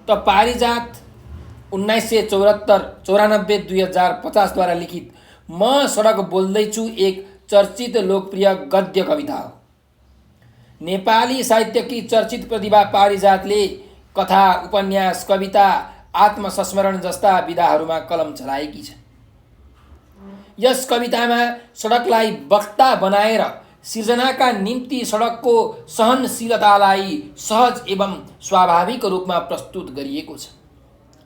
त पारिजात 1994-2050 लिखित म सडक बोल्दैछु एक चर्चित लोकप्रिय गद्य कविता हो। नेपाली साहित्यकी चर्चित प्रतिभा पारिजातले कथा, उपन्यास, कविता, आत्मसंस्मरण जस्ता विधाहरूमा कलम चलाएकी छ। यस कवितामा सडकलाई वक्ता बनाएर सिर्जनाका निम्ति सडकको सहनशीलतालाई सहज एवं स्वाभाविक रूपमा प्रस्तुत गरिएको छ।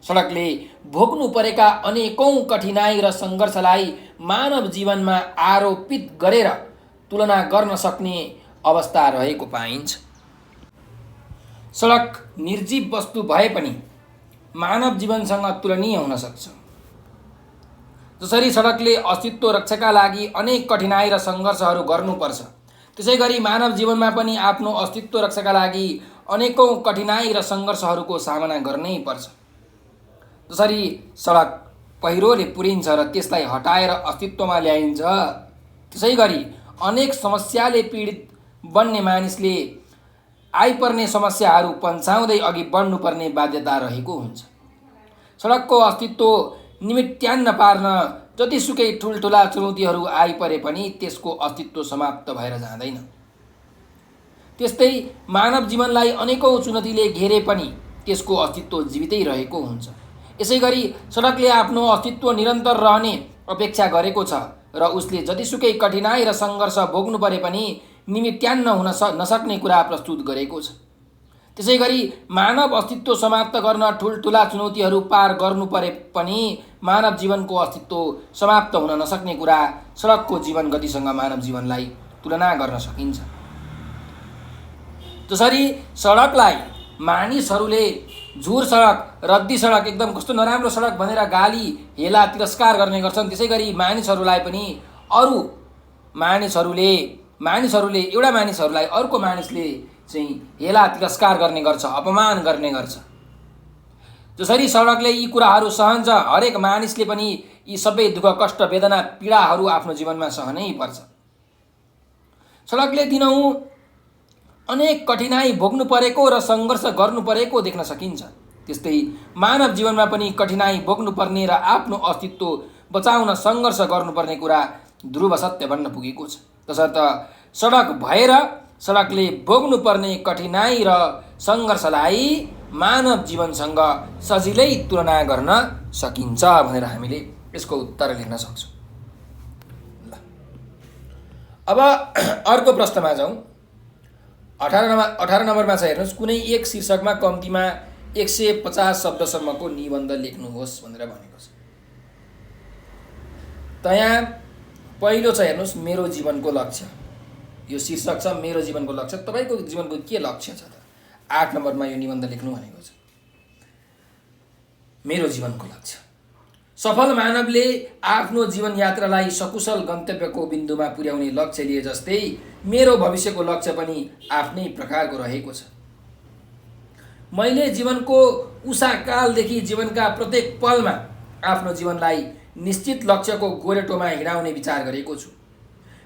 सडकले भोग्नु परेका अनेकौं कठिनाई र सङ्घर्षलाई मानव जीवनमा आरोपित गरेर तुलना गर्न सक्ने अवस्था रहेको पाइन्छ। सडक निर्जीव वस्तु भए पनि मानव जीवनसँग तुलनीय हुन सक्छ। जसरी सडकले अस्तित्व रक्षाका लागि अनेक कठिनाई र सङ्घर्षहरू गर्नुपर्छ, त्यसै गरी मानव जीवनमा पनि आफ्नो अस्तित्व रक्षाका लागि अनेकौं कठिनाई र सङ्घर्षहरूको सामना गर्नै पर्छ। जसरी सडक पहिरोले पुरिन्छ र त्यसलाई हटाएर अस्तित्वमा ल्याइन्छ, त्यसै गरी अनेक समस्याले पीडित बन्ने मानिसले आइपर्ने समस्याहरू पन्छाउँदै अघि बढ्नुपर्ने बाध्यता रहेको हुन्छ। सडकको अस्तित्व निमित्यान्न पार्न जतिसुकै ठुल्ठुला चुनौतीहरू आइपरे पनि त्यसको अस्तित्व समाप्त भएर जाँदैन। त्यस्तै मानव जीवनलाई अनेकौं चुनौतीले घेरे पनि त्यसको अस्तित्व जीवितै रहेको हुन्छ। यसै गरी सडकले आफ्नो अस्तित्व निरन्तर रहने अपेक्षा गरेको छ र उसले जतिसुकै कठिनाई र सङ्घर्ष भोग्नु परे पनि निमित्यान्न हुन नसक्ने कुरा प्रस्तुत गरेको छ। त्यसै गरी मानव अस्तित्व समाप्त गर्न ठुल्ठुला चुनौतीहरू पार गर्नु परे पनि मानव जीवनको अस्तित्व समाप्त हुन नसक्ने कुरा सडकको जीवन गतिसँग मानव जीवनलाई तुलना गर्न सकिन्छ। जसरी सडकलाई मानिसहरूले झुर सडक, रद्दी सडक, एकदम कस्तो नराम्रो सडक भनेर गाली हेला तिरस्कार गर्ने गर्छन्, त्यसै गरी मानिसहरूलाई पनि अरू मानिसहरूले एउटा मानिसहरूलाई अर्को मानिसले चाहिँ हेला तिरस्कार गर्ने गर्छ, अपमान गर्ने गर्छ। जसरी सडकले यी कुराहरू सहन्छ, हरेक मानिसले पनि यी सबै दुःख, कष्ट, वेदना, पीडाहरू आफ्नो जीवनमा सहनै पर्छ। सडकले दिनहुँ अनेक कठिनाई भोग्नु परेको र सङ्घर्ष गर्नु परेको देख्न सकिन्छ। त्यस्तै मानव जीवनमा पनि कठिनाई भोग्नु पर्ने र आफ्नो अस्तित्व बचाउन सङ्घर्ष गर्नुपर्ने कुरा ध्रुव सत्य बन्न पुगेको छ। तसर्थ सडक भएर सडकले भोग्नु पर्ने कठिनाई र सङ्घर्षलाई मानव जीवनसँग सजिलै तुलना गर्न सकिन्छ भनेर हामीले यसको उत्तर लेख्न सक्छौँ। अब अर्को प्रश्नमा जाउँ। 18 नम्बरमा छ, हेर्नुहोस्। कुनै एक शीर्षकमा कम्तीमा 150 शब्दसम्मको निबन्ध लेख्नुहोस् भनेर भनेको छ। त्यहाँ पहिलो छ, हेर्नुहोस्, मेरो जीवनको लक्ष्य। यो शीर्षक छ मेरो जीवनको लक्ष्य। तपाईँको जीवनको के लक्ष्य छ त? 8 नम्बरमा यो निबन्ध लेख्नु भनेको छ। मेरो जीवनको लक्ष्य। सफल मानवले आफ्नो जीवन यात्रालाई सकुशल गन्तव्यको बिन्दुमा पुर्याउने लक्ष्य लिए जस्तै मेरो भविष्यको लक्ष्य पनि आफ्नै प्रकारको रहेको छ। मैले जीवनको उषाकालदेखि जीवनका प्रत्येक पलमा आफ्नो जीवनलाई निश्चित लक्ष्यको गोरेटोमा हिँडाउने विचार गरेको छु।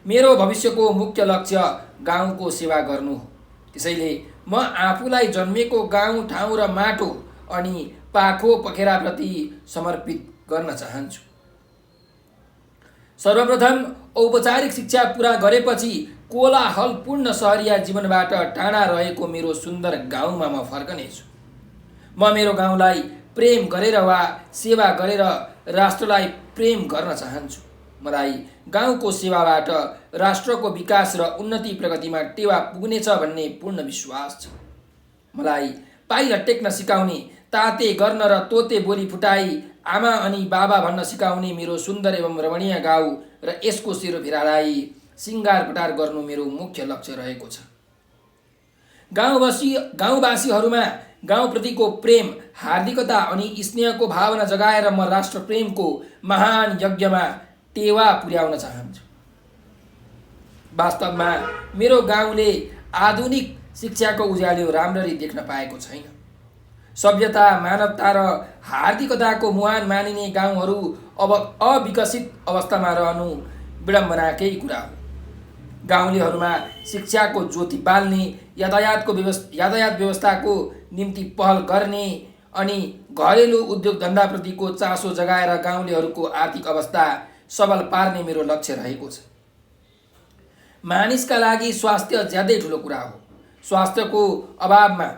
मेरो भविष्यको मुख्य लक्ष्य गाउँको सेवा गर्नु हो। त्यसैले म आफूलाई जन्मेको गाउँ ठाउँ र माटो अनि पाखो पखेराप्रति समर्पित गर्न चाहन्छु। सर्वप्रथम औपचारिक शिक्षा पुरा गरेपछि कोलाहलपूर्ण सहरिया जीवनबाट टाढा रहेको मेरो सुन्दर गाउँमा म फर्कनेछु। म मेरो गाउँलाई प्रेम गरेर वा सेवा गरेर राष्ट्रलाई प्रेम गर्न चाहन्छु। मलाई गाउँको सेवाबाट राष्ट्रको विकास र उन्नति प्रगतिमा टेवा पुग्नेछ भन्ने पूर्ण विश्वास छ। मलाई पाइला टेक्न सिकाउने, ताते गर्न र तोते बोली फुटाई आमा अनि बाबा भन्न सिकाउने मेरो सुन्दर एवं रमणीय गाउँ र यसको सेरोफेरालाई सिङ्गार पटार गर्नु मेरो मुख्य लक्ष्य रहेको छ। गाउँवासीहरूमा गाउँप्रतिको प्रेम, हार्दिकता अनि स्नेहको भावना जगाएर म राष्ट्र प्रेमको महान यज्ञमा टेवा पुर्याउन चाहन्छु। वास्तवमा मेरो गाउँले आधुनिक शिक्षाको उज्यालो राम्ररी देख्न पाएको छैन। सभ्यता, मानवता र हार्दिकताको मुहान मानिने गाउँहरू अब अविकसित अवस्थामा रहनु विडम्बनाकै कुरा हो। गाउँलेहरूमा शिक्षाको ज्योति बाल्ने, यातायात व्यवस्थाको निम्ति पहल गर्ने अनि घरेलु उद्योग धन्दाप्रतिको चासो जगाएर गाउँलेहरूको आर्थिक अवस्था सबल पार्ने मेरो लक्ष्य रहेको छ। मानिसका लागि स्वास्थ्य ज्यादै ठुलो कुरा हो। स्वास्थ्यको अभावमा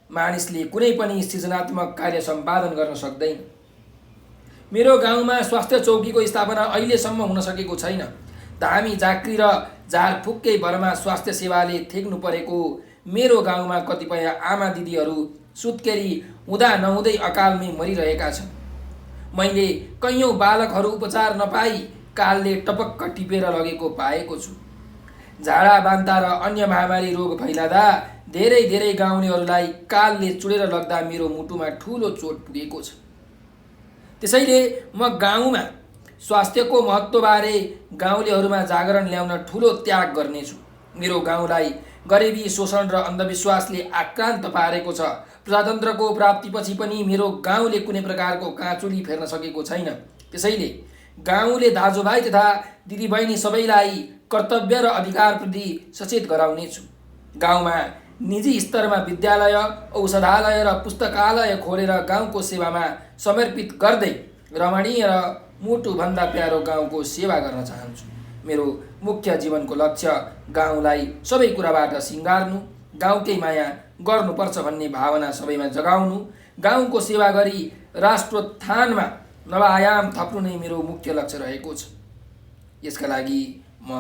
मानिसले कुनै पनि सृजनात्मक कार्य सम्पादन गर्न सक्दैन। मेरो गाउँमा स्वास्थ्य चौकीको स्थापना अहिलेसम्म हुन सकेको छैन। धामी झाँक्री र झारफुक्कै भरमा स्वास्थ्य सेवाले थेग्नु परेको मेरो गाउँमा कतिपय आमा दिदीहरू सुत्केरी हुँदा नहुँदै अकालमै मरिरहेका छन्। मैले कैयौँ बालकहरू उपचार नपाई कालले टपक्क टिपेर लगेको पाएको छु। झाडा बान्ता र अन्य महामारी रोग फैलादा धेरै गाउँलेहरूलाई कालले चुडेर लग्दा मेरो मुटुमा ठुलो चोट पुगेको छ। त्यसैले म गाउँमा स्वास्थ्यको महत्त्वबारे गाउँलेहरूमा जागरण ल्याउन ठुलो त्याग गर्नेछु। मेरो गाउँलाई गरिबी, शोषण र अन्धविश्वासले आक्रान्त पारेको छ। प्रजातन्त्रको प्राप्तिपछि पनि मेरो गाउँले कुनै प्रकारको काँचुली फेर्न सकेको छैन। त्यसैले गाउँले दाजुभाइ तथा दिदीबहिनी सबैलाई कर्तव्य र अधिकारप्रति सचेत गराउनेछु। गाउँमा निजी स्तरमा विद्यालय, औषधालय र पुस्तकालय खोलेर गाउँको सेवामा समर्पित गर्दै रमणीय र मुटुभन्दा प्यारो गाउँको सेवा गर्न चाहन्छु। मेरो मुख्य जीवनको लक्ष्य गाउँलाई सबै कुराबाट सिँगार्नु, गाउँकै माया गर्नुपर्छ भन्ने भावना सबैमा जगाउनु, गाउँको सेवा गरी राष्ट्रोत्थानमा नवायाम थप्नु नै मेरो मुख्य लक्ष्य रहेको छ। यसका लागि म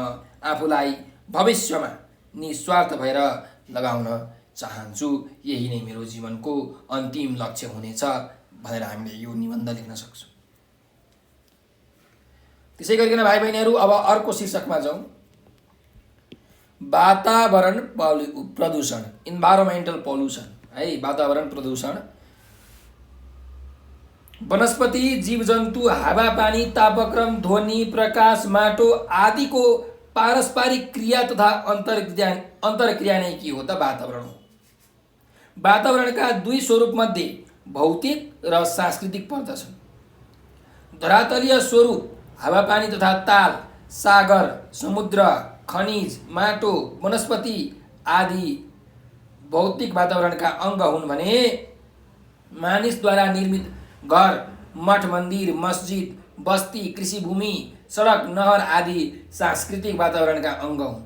आफूलाई भविष्यमा निस्वार्थ भएर लगाउन चाहन्छु। यही नै मेरो जीवनको अन्तिम लक्ष्य हुनेछ भनेर हामीले यो निबन्ध लेख्न सक्छौँ। त्यसै गरिकन भाइ बहिनीहरू, अब अर्को शीर्षकमा जाउँ। वातावरण प्रदूषण, इन्भाइरोमेन्टल पोल्युसन है। वातावरण प्रदूषण वनस्पति, जीवजन्तु, हावापानी, तापक्रम, ध्वनि, प्रकाश, माटो आदिको पारस्परिक क्रिया तथा अन्तर्क्रिया नै के हो त? वातावरण हो। वातावरणका दुई स्वरूपमध्ये भौतिक र सांस्कृतिक पर्दछन्। धरातलीय स्वरूप हावापानी तथा ताल, सागर, समुद्र, खनिज, माटो, वनस्पति आदि भौतिक वातावरणका अङ्ग हुन् भने मानिसद्वारा निर्मित घर, मठ मन्दिर, मस्जिद, बस्ती, कृषिभूमि, सडक, नहर आदि सांस्कृतिक वातावरणका अङ्ग हुन्।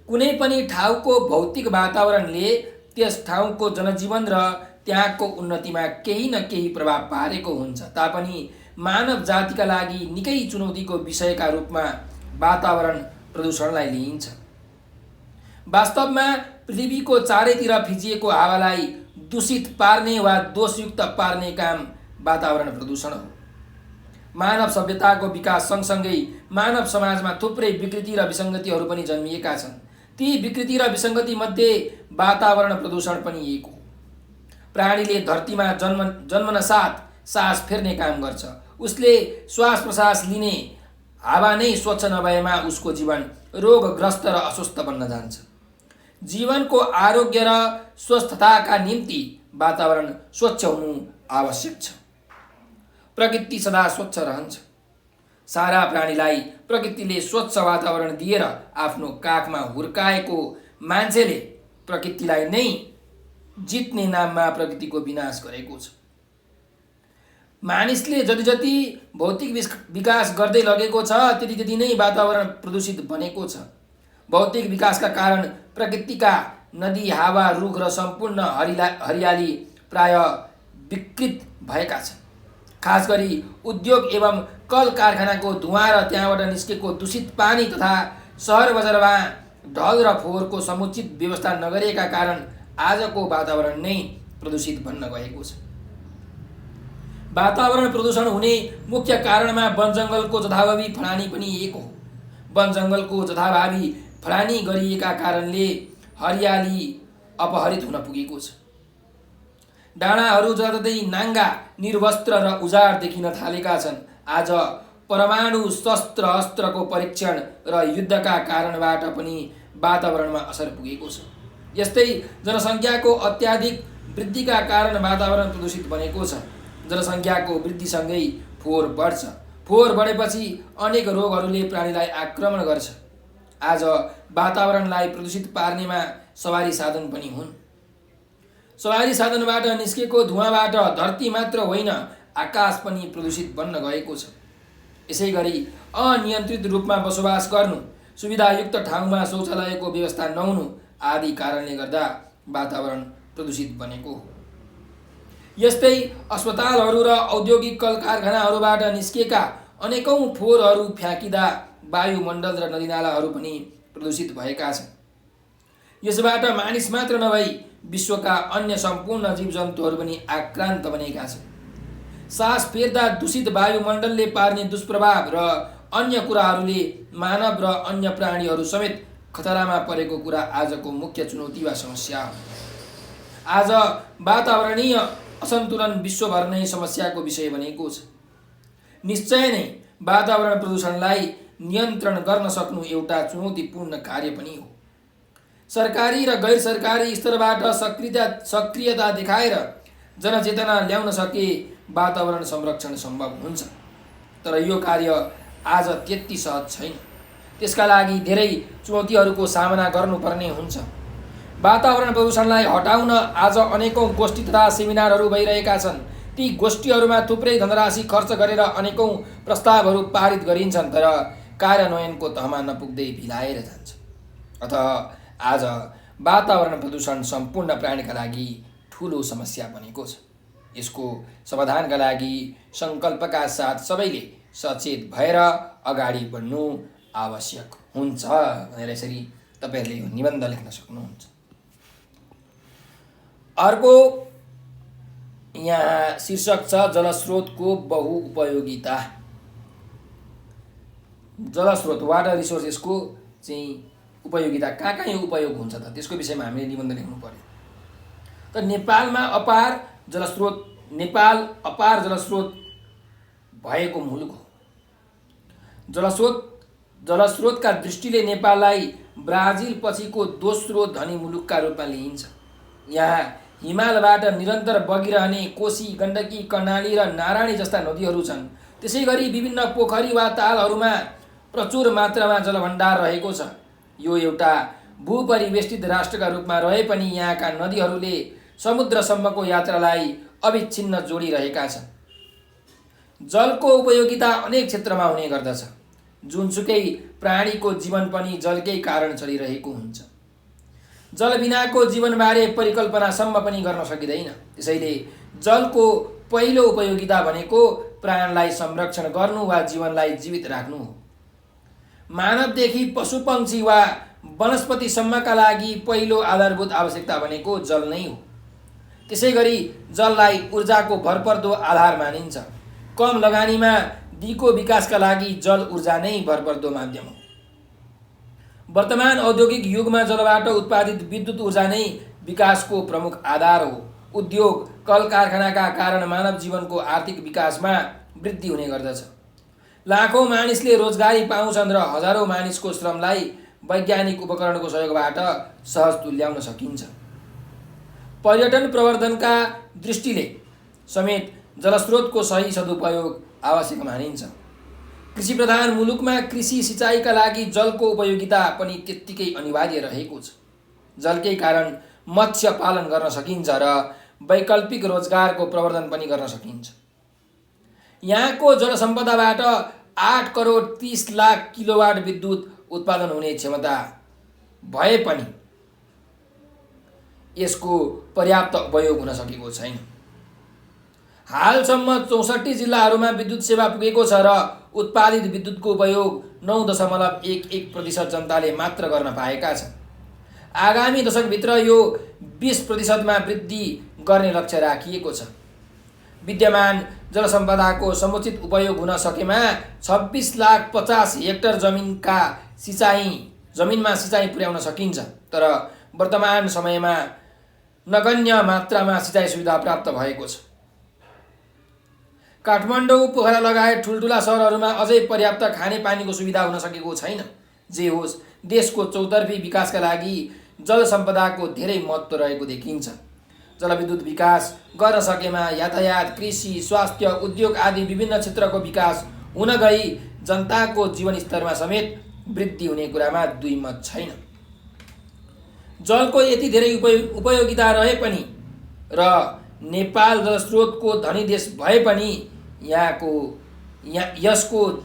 कुनै पनि ठाउँको भौतिक वातावरणले त्यस ठाउँको जनजीवन र त्यहाँको उन्नतिमा केही न केही प्रभाव पारेको हुन्छ तापनि मानव जातिका लागि निकै चुनौतीको विषयका रूपमा वातावरण प्रदूषणलाई लिइन्छ। वास्तवमा पृथ्वीको चारैतिर फिजिएको हावालाई दूषित पार्ने वा दोषयुक्त पार्ने काम वातावरण प्रदूषण हो। मानव सभ्यताको विकास सँगसँगै मानव समाजमा थुप्रै विकृति र विसङ्गतिहरू पनि जन्मिएका छन्। ती विकृति र विसङ्गति मध्ये वातावरण प्रदूषण पनि एक हो। प्राणीले धरतीमा जन्मनसाथ सास फेर्ने काम गर्छ। उसले श्वास प्रश्वास लिने हावा नै स्वच्छ नभएमा उसको जीवन रोगग्रस्त र अस्वस्थ बन्न जान्छ। जीवनको आरोग्य र स्वस्थताका निम्ति वातावरण स्वच्छ हुनु आवश्यक छ। प्रकृति सदा स्वच्छ रहन्छ। सारा प्राणीलाई प्रकृतिले स्वच्छ वातावरण दिएर आफ्नो काखमा हुर्काएको मान्छेले प्रकृतिलाई नै जित्ने नाममा प्रकृतिको विनाश गरेको छ। मानिसले जति भौतिक विकास गर्दै लगेको छ त्यति नै वातावरण प्रदूषित बनेको छ। भौतिक विकासका कारण प्रकृतिका नदी, हावा, रुख र सम्पूर्ण हरियाली प्राय विकृत भएका छन्। खास गरी उद्योग एवं कल कारखानाको धुवाँ र त्यहाँबाट निस्केको दूषित पानी तथा सहर बजारमा ढल र फोहोरको समुचित व्यवस्था नगरिएका कारण आजको वातावरण नै प्रदूषित बन्न गएको छ। वातावरण प्रदूषण हुने मुख्य कारणमा वनजङ्गलको जथाभावी फलानी पनि एक हो। वनजङ्गलको जथाभावी फलानी गरिएका कारणले हरियाली अपहरित हुन पुगेको छ। डाँडाहरू जताततै नाङ्गा, निर्वस्त्र र उजाड देखिन थालेका छन्। आज परमाणु शस्त्र अस्त्रको परीक्षण र युद्धका कारणबाट पनि वातावरणमा असर पुगेको छ। यस्तै जनसङ्ख्याको अत्याधिक वृद्धिका कारण वातावरण प्रदूषित बनेको छ। जनसङ्ख्याको वृद्धिसँगै फोहोर बढ्छ। फोहोर बढेपछि अनेक रोगहरूले प्राणीलाई आक्रमण गर्छ। आज वातावरणलाई प्रदूषित पार्नेमा सवारी साधन पनि हुन्। सवारी साधनबाट निस्केको धुवाँबाट धरती मात्र होइन आकाश पनि प्रदूषित बन्न गएको छ। यसै गरी अनियन्त्रित रूपमा बसोबास गर्नु, सुविधायुक्त ठाउँमा शौचालयको व्यवस्था नहुनु आदि कारणले गर्दा वातावरण प्रदूषित बनेको हो। यस्तै अस्पतालहरू र औद्योगिक कल कारखानाहरूबाट निस्केका अनेकौं फोहोरहरू फ्याँकिँदा वायुमण्डल र नदीनालाहरू पनि प्रदूषित भएका छन्। यसबाट मानिस मात्र नभई विश्वका अन्य सम्पूर्ण जीवजन्तुहरू पनि आक्रान्त बनेका छन्। सास फेर्दा दूषित वायुमण्डलले पार्ने दुष्प्रभाव र अन्य कुराहरूले मानव र अन्य प्राणीहरू समेत खतरामा परेको कुरा आजको मुख्य चुनौती वा समस्या हो। आज वातावरणीय असन्तुलन विश्वभर नै समस्याको विषय बनेको छ। निश्चय नै वातावरण प्रदूषणलाई नियन्त्रण गर्न सक्नु एउटा चुनौतीपूर्ण कार्य पनि हो। सरकारी र गैर सरकारी स्तरबाट सक्रियता देखाएर जनचेतना ल्याउन सके वातावरण संरक्षण सम्भव हुन्छ। तर यो कार्य आज त्यति सहज छैन। त्यसका लागि धेरै चुनौतीहरूको सामना गर्नुपर्ने हुन्छ। वातावरण प्रदूषणलाई हटाउन आज अनेकौं गोष्ठी तथा सेमिनारहरू भइरहेका छन्। ती गोष्ठीहरूमा थुप्रै धनराशि खर्च गरेर अनेकौं प्रस्तावहरू पारित गरिन्छन्, तर कार्यान्वयनको तहमा नपुग्दै भिलाएर जान्छ। अतः आज वातावरण प्रदूषण सम्पूर्ण प्राणीका लागि ठुलो समस्या बनेको छ। यसको समाधानका लागि सङ्कल्पका साथ सबैले सचेत भएर अगाडि बढ्नु आवश्यक हुन्छ भनेर यसरी तपाईँहरूले यो निबन्ध लेख्न सक्नुहुन्छ। अर्को यहाँ शीर्षक छ जलस्रोतको बहुउपयोगिता। जलस्रोत वाटर रिसोर्सेसको चाहिँ उपयोगिता कहाँ उपयोग हुन्छ त त्यसको विषयमा हामीले निबन्ध लेख्नु पर्यो। त नेपाल अपार जलस्रोत भएको मुलुक हो। जलस्रोतका दृष्टिले नेपाललाई ब्राजिल पछिको दोस्रो धनी मुलुकका रूपमा लिइन्छ। यहाँ हिमालबाट निरन्तर बगिरहने कोशी, गण्डकी, कर्णाली र नारायणी जस्ता नदीहरू छन्। त्यसै गरी विभिन्न पोखरी वा तालहरूमा प्रचुर मात्रामा जलभण्डार रहेको छ। यो एउटा भूपरिवेष्टित राष्ट्रका रूपमा रहे पनि यहाँका नदीहरूले समुद्रसम्मको यात्रालाई अविच्छिन्न जोडिरहेका छन्। जलको उपयोगिता अनेक क्षेत्रमा हुने गर्दछ। जुनसुकै प्राणीको जीवन पनि जलकै कारण चलिरहेको हुन्छ। जल बिनाको जीवनबारे परिकल्पनासम्म पनि गर्न सकिँदैन। त्यसैले जलको पहिलो उपयोगिता भनेको प्राणलाई संरक्षण गर्नु वा जीवनलाई जीवित राख्नु हो। मानवदेखि पशुपक्षी वा वनस्पतिसम्मका लागि पहिलो आधारभूत आवश्यकता भनेको जल नै हो। त्यसै गरी जललाई ऊर्जाको भरपर्दो आधार मानिन्छ। कम लगानीमा दिगो विकासका लागि जल ऊर्जा नै भरपर्दो माध्यम हो। वर्तमान औद्योगिक युगमा जलबाट उत्पादित विद्युत ऊर्जा नै विकासको प्रमुख आधार हो। उद्योग कल कारखानाका कारण मानव जीवनको आर्थिक विकासमा वृद्धि हुने गर्दछ। लाखौं मानिसले रोजगारी पाउँछन् र हजारौं मानिसको श्रमलाई वैज्ञानिक उपकरणको सहयोगबाट सहज तुल्याउन सकिन्छ। पर्यटन प्रवर्धनका दृष्टिले समेत जलस्रोतको सही सदुपयोग आवश्यक मानिन्छ। कृषि प्रधान मुलुकमा कृषि सिँचाइका लागि जलको उपयोगिता पनि त्यत्तिकै अनिवार्य रहेको छ। जलकै कारण मत्स्य पालन गर्न सकिन्छ र वैकल्पिक रोजगारको प्रवर्धन पनि गर्न सकिन्छ। यहाँको जलसम्पदाबाट 8 करोड 30 लाख किलोवाट विद्युत उत्पादन हुने क्षमता भए पनि यसको पर्याप्त उपयोग हुन सकेको छैन। हालसम्म 64 जिल्लाहरूमा विद्युत सेवा पुगेको छ र उत्पादित विद्युतको उपयोग 9.11% जनताले मात्र गर्न पाएका छन्। आगामी दशकभित्र यो 20%मा वृद्धि गर्ने लक्ष्य राखिएको छ। विद्यमान जलसम्पदाको समुचित उपयोग हुन सकेमा 26,50,000 हेक्टर जमिनमा सिँचाइ पुर्याउन सकिन्छ। तर वर्तमान समयमा नगण्य मात्रामा सिँचाइ सुविधा प्राप्त भएको छ। काठमाडौँ, पोखरा लगायत ठुल्ठुला सहरहरूमा अझै पर्याप्त खानेपानीको सुविधा हुन सकेको छैन। जे होस्, देशको चौतर्फी विकासका लागि जल सम्पदाको धेरै महत्त्व रहेको देखिन्छ। जलविद्युत विकास गर्न सकेमा यातायात, कृषि, स्वास्थ्य, उद्योग आदि विभिन्न क्षेत्रको विकास हुन गई जनताको जीवनस्तरमा समेत वृद्धि हुने कुरामा दुई मत छैन। जलको यति धेरै उपयोगिता रहे पनि र नेपाल जलस्रोतको धनी देश भए पनि यसको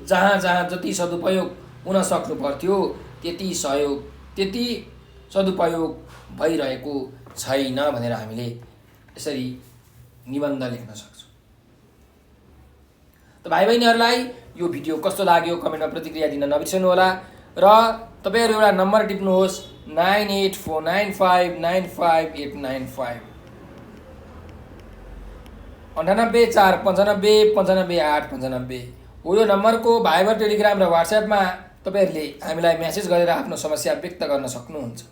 जहाँ जहाँ जति सदुपयोग हुन सक्नु पर्थ्यो त्यति सदुपयोग भइरहेको छैन भनेर हामीले यसरी निबन्ध लेख्न सक्छौँ। त भाइ बहिनीहरूलाई यो भिडियो कस्तो लाग्यो कमेन्टमा प्रतिक्रिया दिन नबिर्सनुहोला र तपाईँहरू एउटा नम्बर टिप्नुहोस् 9849595895 9849595895 हो यो नम्बरको भाइबर, टेलिग्राम र व्हाट्सएपमा तपाईँहरूले हामीलाई मेसेज गरेर आफ्नो समस्या व्यक्त गर्न सक्नुहुन्छ।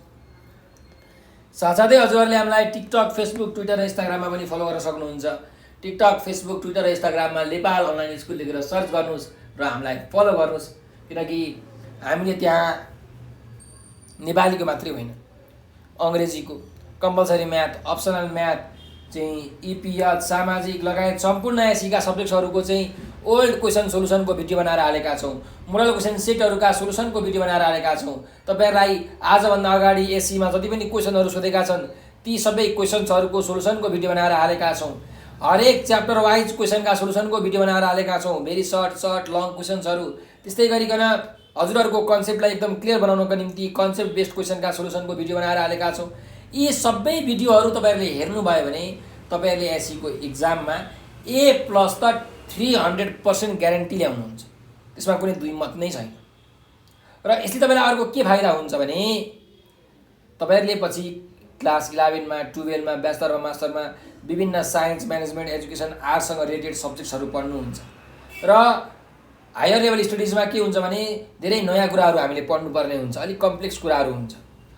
साथसाथै हजुरहरूले हामीलाई टिकटक, फेसबुक, ट्विटर र इन्स्टाग्राममा पनि फलो गर्न सक्नुहुन्छ। टिकटक, फेसबुक, ट्विटर र इन्स्टाग्राममा नेपाल अनलाइन स्कुल लेखेर सर्च गर्नुहोस् र हामीलाई फलो गर्नुहोस्, किनकि हामीले त्यहाँ नेपालीको मात्रै होइन, अङ्ग्रेजीको, कम्पलसरी म्याथ, अप्सनल म्याथ चाहिँ इपिएच, सामाजिक लगायत सम्पूर्ण एसीका सब्जेक्ट्सहरूको चाहिँ ओल्ड क्वेसन सोलुसनको भिडियो बनाएर हालेका छौँ। मोडल क्वेसन सेटहरूका सोलुसनको भिडियो बनाएर हालेका छौँ। तपाईँहरूलाई आजभन्दा अगाडि एसीमा जति पनि क्वेसनहरू सोधेका छन् ती सबै क्वेसन्सहरूको सोलुसनको भिडियो बनाएर हालेका छौँ। हरेक च्याप्टर वाइज क्वेसनका सोलुसनको भिडियो बनाएर हालेका छौँ। भेरी सर्ट लङ क्वेसन्सहरू। त्यस्तै गरिकन हजुरहरूको कन्सेप्टलाई एकदम क्लियर बनाउनको निम्ति कन्सेप्ट बेस्ड क्वेसनका सोलुसनको भिडियो बनाएर हालेका छौँ। यी सबै भिडियोहरू तपाईँहरूले हेर्नुभयो भने तपाईँहरूले एसीको इक्जाममा A+ त 300% ग्यारेन्टी ल्याउनुहुन्छ, त्यसमा कुनै दुई मत नै छैन। र यसले तपाईँलाई अर्को के फाइदा हुन्छ भने तपाईँहरूले पछि क्लास 11मा, 12मा, ब्याचलरमा, मास्टरमा विभिन्न साइन्स, म्यानेजमेन्ट, एजुकेसन, आर्ट्ससँग रिलेटेड सब्जेक्ट्सहरू पढ्नुहुन्छ र हायर लेभल स्टडिजमा के हुन्छ भने धेरै नयाँ कुराहरू हामीले पढ्नुपर्ने हुन्छ, अलिक कम्प्लेक्स कुराहरू हुन्छ।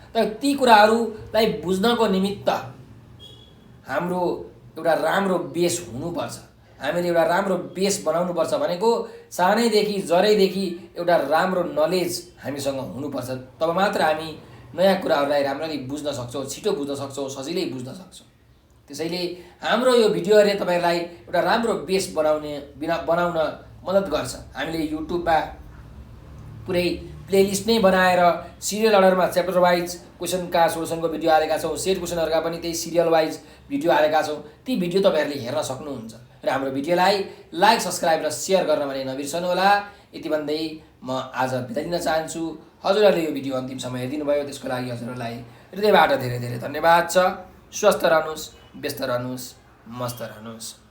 तर ती कुराहरूलाई बुझ्नको निमित्त हाम्रो एउटा राम्रो बेस हुनुपर्छ। हामीले एउटा राम्रो बेस बनाउनुपर्छ भनेको सानैदेखि, जरैदेखि एउटा राम्रो नलेज हामीसँग हुनुपर्छ। तब मात्र हामी नयाँ कुराहरूलाई राम्ररी बुझ्न सक्छौँ, छिटो बुझ्न सक्छौँ, सजिलै बुझ्न सक्छौँ। त्यसैले हाम्रो यो भिडियोहरूले तपाईँहरूलाई एउटा राम्रो बेस बनाउन मद्दत गर्छ। हामीले युट्युबमा पुरै प्लेलिस्ट नै बनाएर सिरियल अर्डरमा च्याप्टर वाइज क्वेसनका सोलुसनको भिडियो हालेका छौँ। सेट क्वेसनहरूका पनि त्यही सिरियल वाइज भिडियो हालेका छौँ। ती भिडियो तपाईँहरूले हेर्न सक्नुहुन्छ र हाम्रो भिडियोलाई लाइक, सब्सक्राइब र सेयर गर्न भने नबिर्सनुहोला। यति भन्दै म आज बिदा दिन चाहन्छु। हजुरहरूले यो भिडियो अन्तिम समय हेरिदिनुभयो त्यसको लागि हजुरहरूलाई हृदयबाट धेरै धेरै धन्यवाद छ। स्वस्थ रहनुहोस्, व्यस्त रहनुहोस्, मस्त रहनुहोस्।